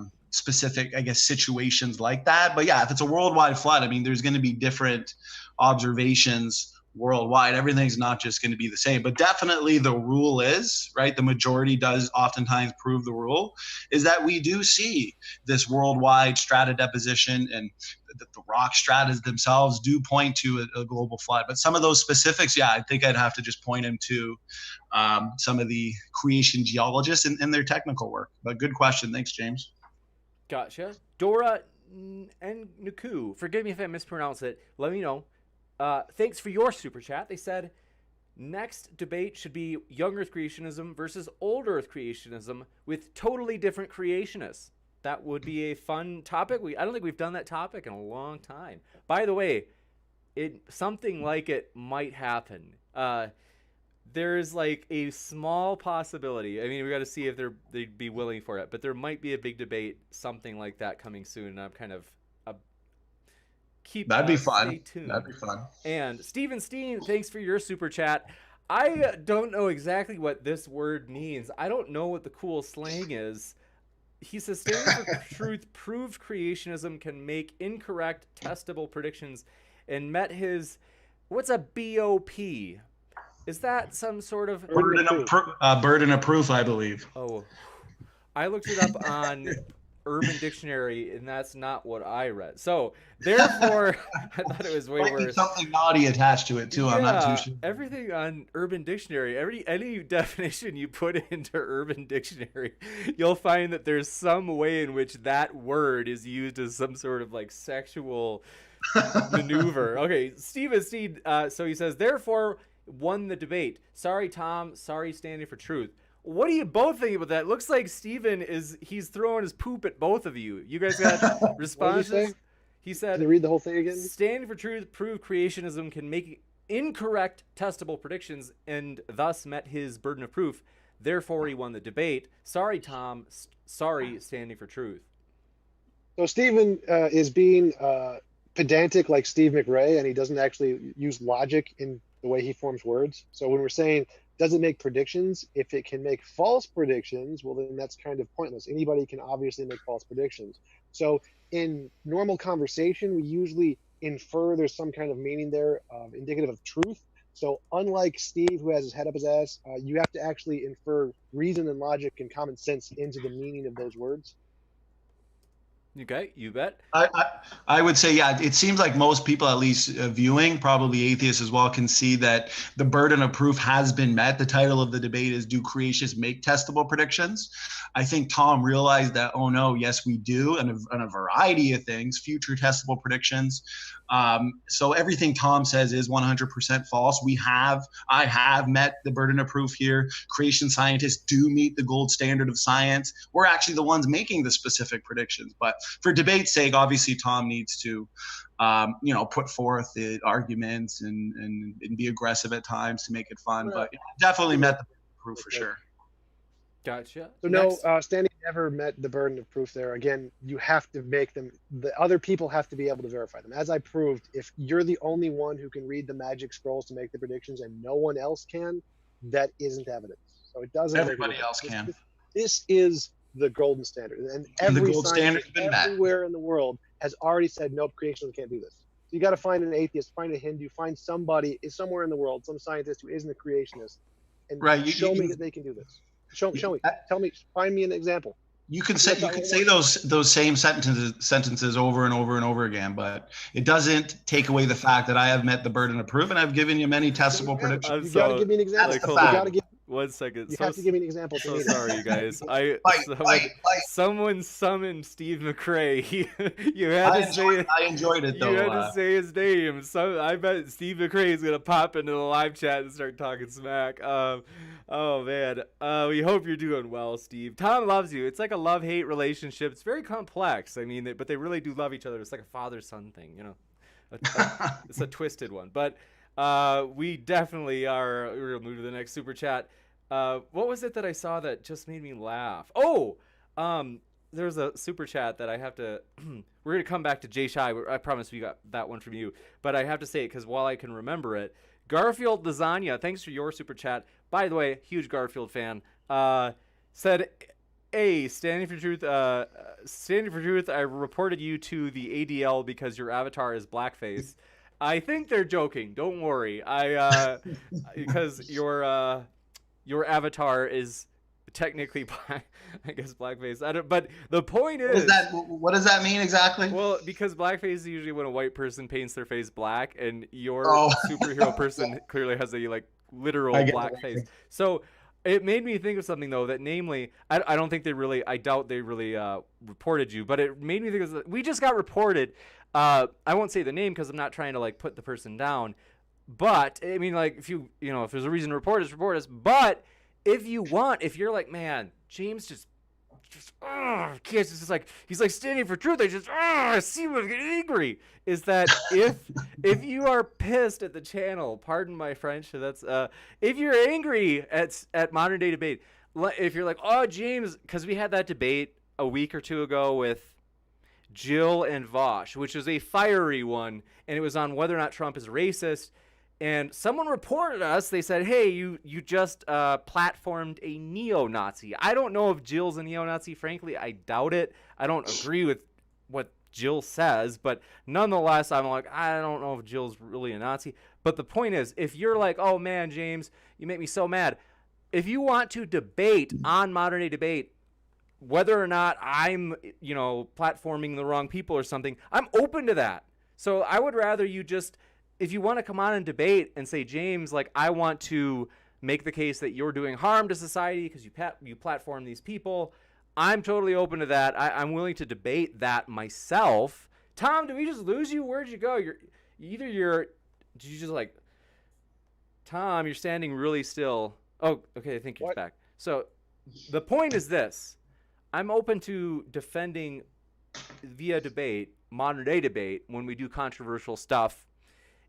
guess, situations like that. But yeah, if it's a worldwide flood, I mean, there's going to be different observations worldwide. Everything's not just going to be the same, but definitely the rule is, right, the majority does oftentimes prove the rule, is that we do see this worldwide strata deposition, and the rock stratas themselves do point to a global flood. But some of those specifics, yeah, I think I'd have to just point him to some of the creation geologists and their technical work. But good question. Thanks, James. Gotcha. Dora and Nuku, forgive me if I mispronounce it, let me know. Thanks for your super chat. They said, next debate should be young earth creationism versus old earth creationism with totally different creationists. That would be a fun topic. I don't think we've done that topic in a long time. By the way, something like it might happen. There's like a small possibility. I mean, we got to see if they'd be willing for it, but there might be a big debate, something like that coming soon. And I'm kind of that'd be fun. Stay tuned. That'd be fun. And Steven Steen, thanks for your super chat. I don't know exactly what this word means. I don't know what the cool slang is. He says, standing for truth proved creationism can make incorrect testable predictions and met his, what's a BOP? Is that some sort of burden of proof, I believe. Oh, I looked it up on Urban Dictionary, and that's not what I read. So, therefore, I thought it was way worse. Something naughty attached to it too. Yeah, I'm not too sure. Everything on Urban Dictionary, any definition you put into Urban Dictionary, you'll find that there's some way in which that word is used as some sort of like sexual maneuver. Okay, Steve, so he says, therefore, won the debate. Sorry, Tom. Sorry, standing for truth. What do you both think about that? Looks like Steven he's throwing his poop at both of you. You guys got responses? He said, can you read the whole thing again? Standing for truth, prove creationism can make incorrect testable predictions and thus met his burden of proof. Therefore, he won the debate. Sorry, Tom. sorry, standing for truth. So Stephen is being pedantic like Steve McRae, and he doesn't actually use logic in the way he forms words. So when we're saying, does it make predictions? If it can make false predictions, well, then that's kind of pointless. Anybody can obviously make false predictions. So in normal conversation, we usually infer there's some kind of meaning there, indicative of truth. So unlike Steve, who has his head up his ass, you have to actually infer reason and logic and common sense into the meaning of those words. Okay, you bet. I would say, yeah, it seems like most people, at least viewing, probably atheists as well, can see that the burden of proof has been met. The title of the debate is, do creationists make testable predictions? I think Tom realized that, oh no, yes, we do, and a variety of things, future testable predictions. So everything Tom says is 100% false. I have met the burden of proof here. Creation scientists do meet the gold standard of science. We're actually the ones making the specific predictions, but for debate's sake, obviously Tom needs to, put forth the arguments and be aggressive at times to make it fun. But definitely met the proof for sure. Gotcha. So no, Standing never met the burden of proof there. Again, you have to make them. The other people have to be able to verify them. As I proved, if you're the only one who can read the magic scrolls to make the predictions and no one else can, that isn't evidence. So it doesn't. Everybody else can. This is the golden standard, and every the gold standard's been everywhere in the world has already said, nope, creationism can't do this. So you got to find an atheist, find a Hindu, find somebody somewhere in the world, some scientist who isn't a creationist, and show me that they can do this. Show me. Tell me. Find me an example. You can say those same sentences over and over and over again, but it doesn't take away the fact that I have met the burden of proof and I've given you many testable predictions. You got to give me an example. That's the fact. You got to give. 1 second. You have to give me an example. So sorry, you guys. Someone summoned Steve McRae. I enjoyed it though. You had to say his name. So I bet Steve McRae is gonna pop into the live chat and start talking smack. Oh man. We hope you're doing well, Steve. Tom loves you. It's like a love-hate relationship. It's very complex. I mean, but they really do love each other. It's like a father-son thing, you know. It's a twisted one, but. We definitely are. We're gonna move to the next super chat. What was it that I saw that just made me laugh? Oh, there's a super chat that I have to. We're gonna come back to Jay Shy. I promise we got that one from you, but I have to say it because while I can remember it, Garfield Lasagna. Thanks for your super chat. By the way, huge Garfield fan. Said, "Hey, standing for truth. I reported you to the ADL because your avatar is blackface." I think they're joking. Don't worry. Because your avatar is technically I guess blackface. But the point is, what does that mean exactly? Well, because blackface is usually when a white person paints their face black, and your superhero person clearly has a literal black face. So it made me think of something though. That namely, I don't think I doubt they really reported you, but it made me think of we just got reported. I won't say the name because I'm not trying to put the person down, but I mean if if there's a reason to report us. But if you're like, man, James just kids, it's just he's standing for truth. I see him get angry. Is that if you are pissed at the channel, pardon my French, that's if you're angry at modern day debate, if you're like, oh James, because we had that debate a week or two ago with Jill and Vosh, which was a fiery one, and it was on whether or not Trump is racist. And someone reported us. They said, "Hey, you just platformed a neo-Nazi." I don't know if Jill's a neo-Nazi. Frankly, I doubt it. I don't agree with what Jill says, but nonetheless, I'm like, I don't know if Jill's really a Nazi. But the point is, if you're like, "Oh man, James, you make me so mad," if you want to debate on modern day debate, whether or not I'm, platforming the wrong people or something, I'm open to that. So I would rather you just, if you want to come on and debate and say, James, I want to make the case that you're doing harm to society because you platform these people, I'm totally open to that. I'm willing to debate that myself. Tom, did we just lose you? Where'd you go? Tom, you're standing really still. Oh, okay, I think you're back. So the point is this. I'm open to defending via debate, modern day debate, when we do controversial stuff.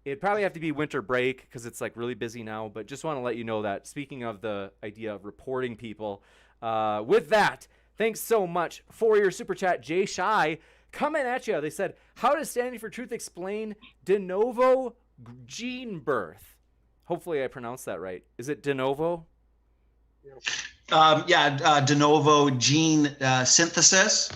It'd probably have to be winter break because it's really busy now, but just want to let you know that. Speaking of the idea of reporting people, with that, Thanks so much for your super chat, Jay Shy. Coming at you. They said, how does Standing for Truth explain de novo gene birth? Hopefully I pronounced that right. Is it de novo? De novo gene synthesis.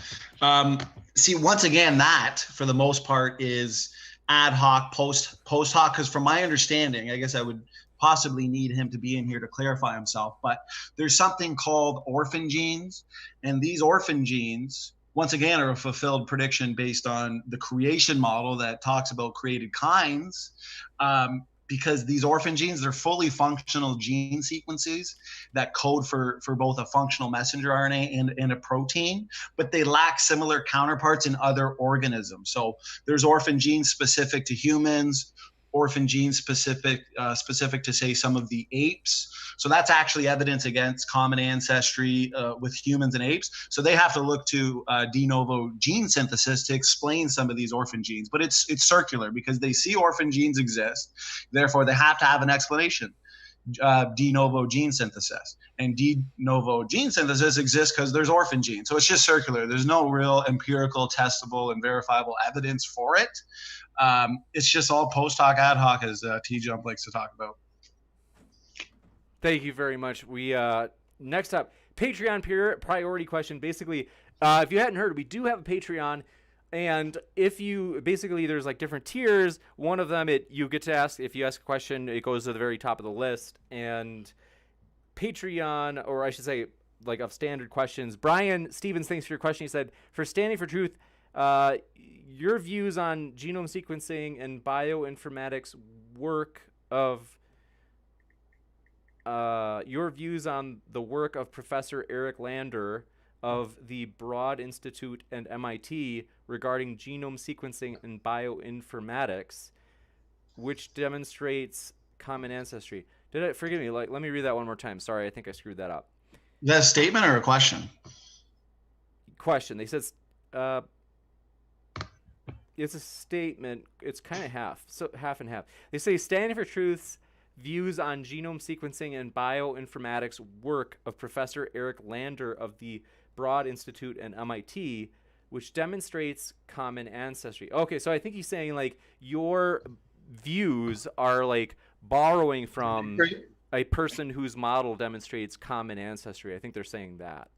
See, once again, that for the most part is ad hoc, post hoc, because from my understanding, I guess I would possibly need him to be in here to clarify himself, but there's something called orphan genes, and these orphan genes, once again, are a fulfilled prediction based on the creation model that talks about created kinds. Because these orphan genes, they're fully functional gene sequences that code for both a functional messenger RNA and a protein, but they lack similar counterparts in other organisms. So there's orphan genes specific to humans, orphan genes specific to, say, some of the apes. So that's actually evidence against common ancestry with humans and apes. So they have to look to de novo gene synthesis to explain some of these orphan genes. But it's circular because they see orphan genes exist. Therefore, they have to have an explanation. De novo gene synthesis. And de novo gene synthesis exists because there's orphan genes. So it's just circular. There's no real empirical, testable, and verifiable evidence for it. It's just all post hoc, ad hoc, as TJump likes to talk about. Thank you very much. We next up, Patreon priority question. Basically, if you hadn't heard, we do have a Patreon, and if you basically there's like different tiers. One of them, you get to ask, if you ask a question, it goes to the very top of the list. And Patreon, or I should say, like of standard questions. Brian Stevens, thanks for your question. He said, for Standing for Truth, your views on genome sequencing and bioinformatics work of your views on the work of Professor Eric Lander of the Broad Institute and MIT regarding genome sequencing and bioinformatics, which demonstrates common ancestry. Forgive me, let me read that one more time. Sorry, I think I screwed that up. Is that a statement or a question? Question. They said it's a statement. It's kind of half, so half and half. They say Standing for Truth's views on genome sequencing and bioinformatics work of Professor Eric Lander of the Broad Institute and MIT, which demonstrates common ancestry. Okay, so I think he's saying like your views are like borrowing from a person whose model demonstrates common ancestry. I think they're saying that.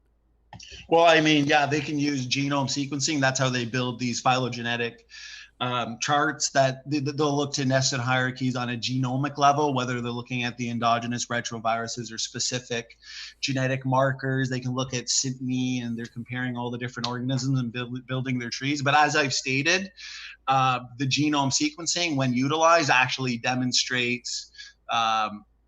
Well, I mean, yeah, they can use genome sequencing. That's how they build these phylogenetic charts that they'll look to nested hierarchies on a genomic level, whether they're looking at the endogenous retroviruses or specific genetic markers. They can look at SNP, and they're comparing all the different organisms and building their trees. But as I've stated, the genome sequencing, when utilized, actually demonstrates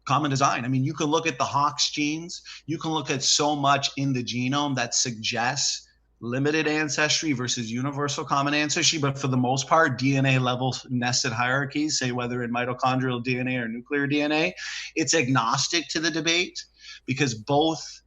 common design. I mean, you can look at the Hox genes. You can look at so much in the genome that suggests limited ancestry versus universal common ancestry. But for the most part, DNA level nested hierarchies, say whether in mitochondrial DNA or nuclear DNA, it's agnostic to the debate because both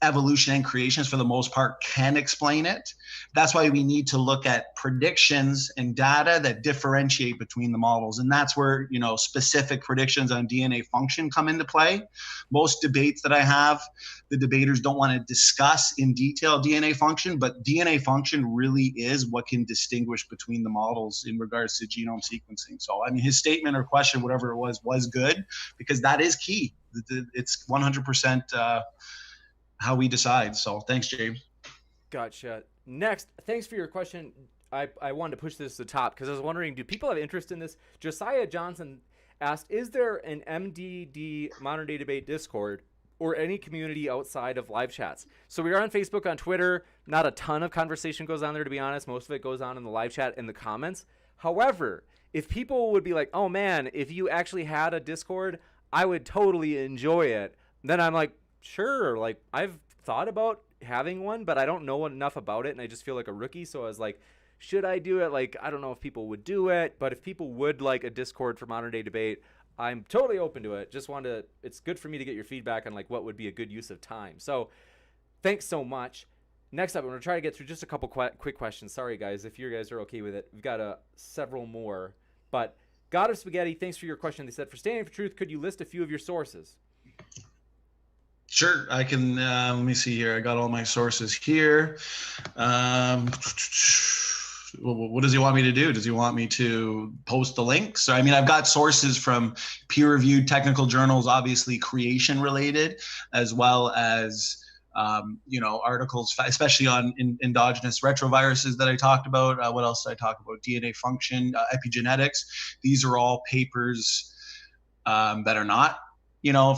evolution and creations, for the most part, can explain it. That's why we need to look at predictions and data that differentiate between the models. And that's where, specific predictions on DNA function come into play. Most debates that I have, the debaters don't want to discuss in detail DNA function, but DNA function really is what can distinguish between the models in regards to genome sequencing. So, I mean, his statement or question, whatever it was good, because that is key. It's 100% how we decide. So thanks, James. Gotcha. Next, thanks for your question. I wanted to push this to the top because I was wondering, do people have interest in this? Josiah Johnson asked, is there an MDD Modern Day Debate Discord or any community outside of live chats? So we are on Facebook, on Twitter. Not a ton of conversation goes on there, to be honest. Most of it goes on in the live chat and the comments. However, if people would be like, oh man, if you actually had a Discord, I would totally enjoy it. Then I'm like, sure, like I've thought about having one, but I don't know enough about it, and I just feel like a rookie. So I was like, should I do it? Like, I don't know if people would do it, but if people would like a Discord for Modern Day Debate, I'm totally open to it. Just wanted to, it's good for me to get your feedback on like what would be a good use of time. So thanks so much. Next up, I'm going to try to get through just a couple quick questions. Sorry guys, if you guys are okay with it. We've got several more, but God of Spaghetti, thanks for your question. They said, for Standing for Truth, could you list a few of your sources? Sure, I can. Let me see here. I got all my sources here. What does he want me to do? Does he want me to post the links? So, I mean, I've got sources from peer-reviewed technical journals, obviously creation related, as well as articles, especially on endogenous retroviruses that I talked about. What else did I talk about? DNA function, epigenetics. These are all papers that are not,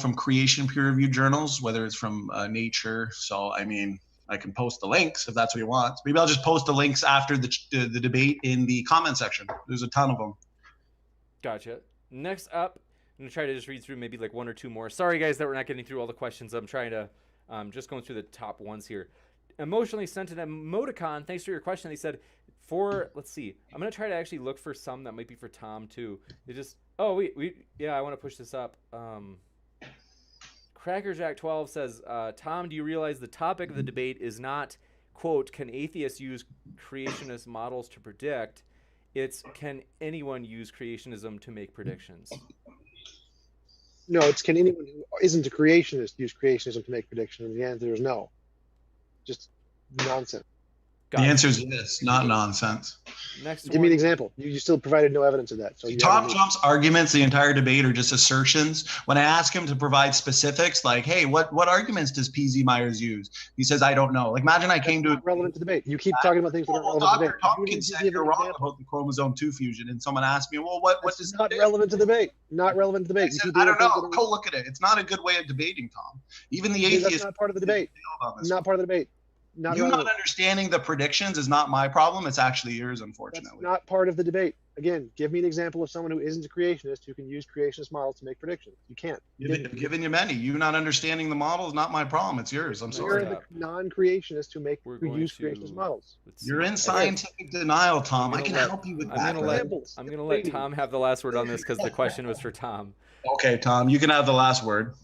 from creation peer-reviewed journals, whether it's from Nature. So, I mean, I can post the links if that's what he wants. Maybe I'll just post the links after the debate in the comment section. There's a ton of them. Gotcha. Next up, I'm going to try to just read through maybe like one or two more. Sorry, guys, that we're not getting through all the questions. I'm trying to just going through the top ones here. Emotionally sent an emoticon. Thanks for your question. They said let's see. I'm going to try to actually look for some that might be for Tom too. They just, I want to push this up. Crackerjack 12 says, Tom, do you realize the topic of the debate is not, quote, can atheists use creationist models to predict? It's, can anyone use creationism to make predictions? No, it's can anyone who isn't a creationist use creationism to make predictions? And the answer is no. Just nonsense. The answer is yes, not nonsense. Next Give me an example. You still provided no evidence of that. So TJump's arguments, the entire debate, are just assertions. When I ask him to provide specifics, like, hey, what arguments does PZ Myers use? He says, I don't know. Like, imagine I came to relevant to debate. You keep talking about things that aren't relevant to debate. Tompkins said you're wrong about the chromosome 2 fusion, and someone asked me, well, what does not relevant to debate? Not relevant to debate. I don't know. Go look at it. It's not a good way of debating, Tom. Even the atheists. That's not part of the debate. Not part of the debate. Not understanding the predictions is not my problem. It's actually yours, unfortunately. That's not part of the debate. Again, give me an example of someone who isn't a creationist who can use creationist models to make predictions. You can't. I've given you many. You not understanding the model is not my problem. It's yours. I'm sorry. You're the non-creationists who use creationist models. You're in scientific denial, Tom. I can help you with that. I'm going to let Tom have the last word on this because the question was for Tom. Okay, Tom, you can have the last word.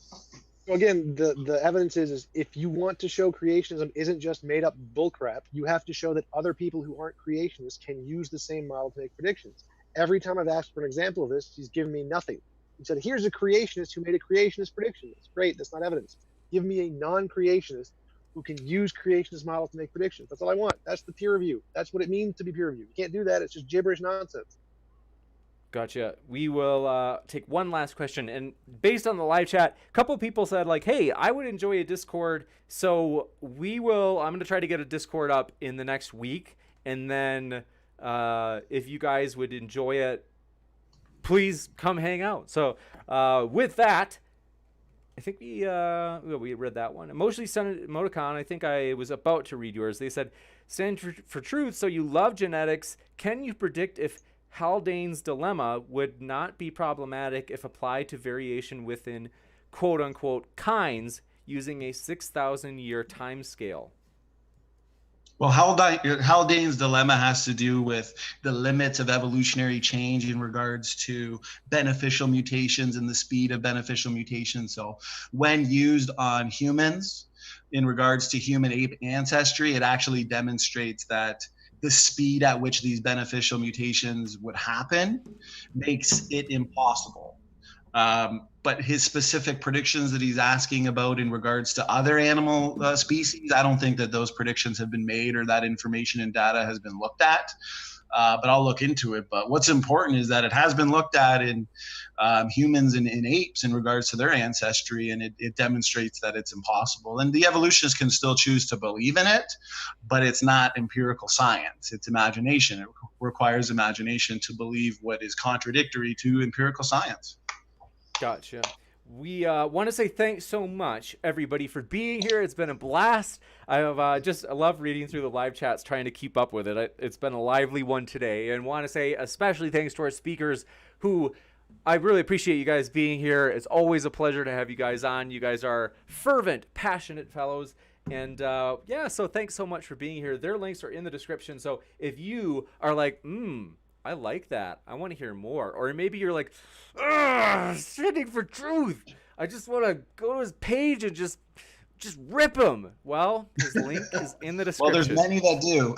So again, the evidence is if you want to show creationism isn't just made up bullcrap, you have to show that other people who aren't creationists can use the same model to make predictions. Every time I've asked for an example of this, he's given me nothing. He said, here's a creationist who made a creationist prediction. That's great. That's not evidence. Give me a non-creationist who can use creationist models to make predictions. That's all I want. That's the peer review. That's what it means to be peer reviewed. You can't do that. It's just gibberish nonsense. Gotcha. We will take one last question. And based on the live chat, a couple of people said, like, hey, I would enjoy a Discord. So I'm going to try to get a Discord up in the next week. And then if you guys would enjoy it, please come hang out. So with that, I think we read that one. Emotionally sent emoticon. I think I was about to read yours. They said, stand for truth. So you love genetics. Can you predict if Haldane's dilemma would not be problematic if applied to variation within quote-unquote kinds using a 6,000-year time scale? Well, Haldane's dilemma has to do with the limits of evolutionary change in regards to beneficial mutations and the speed of beneficial mutations. So when used on humans, in regards to human ape ancestry, it actually demonstrates that the speed at which these beneficial mutations would happen makes it impossible. But his specific predictions that he's asking about in regards to other animal species, I don't think that those predictions have been made or that information and data has been looked at. But I'll look into it. But what's important is that it has been looked at in humans and in apes in regards to their ancestry, and it demonstrates that it's impossible. And the evolutionists can still choose to believe in it, but it's not empirical science. It's imagination. It requires imagination to believe what is contradictory to empirical science. Gotcha. We want to say thanks so much, everybody, for being here. It's been a blast. I love reading through the live chats, trying to keep up with it. It's been a lively one today, and want to say especially thanks to our speakers, who I really appreciate you guys being here. It's always a pleasure to have you guys on. You guys are fervent, passionate fellows. And so thanks so much for being here. Their links are in the description. So if you are like, I like that, I want to hear more. Or maybe you're like, standing for truth, I just want to go to his page and just rip him. Well, his link is in the description. Well, there's many that do.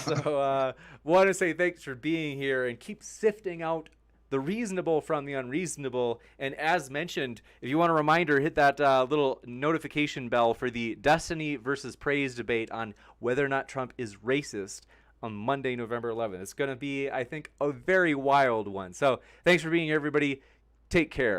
So want to say thanks for being here and keep sifting out the reasonable from the unreasonable. And as mentioned, if you want a reminder, hit that little notification bell for the Destiny versus Praise debate on whether or not Trump is racist on Monday, November 11th. It's going to be, I think, a very wild one. So thanks for being here, everybody. Take care.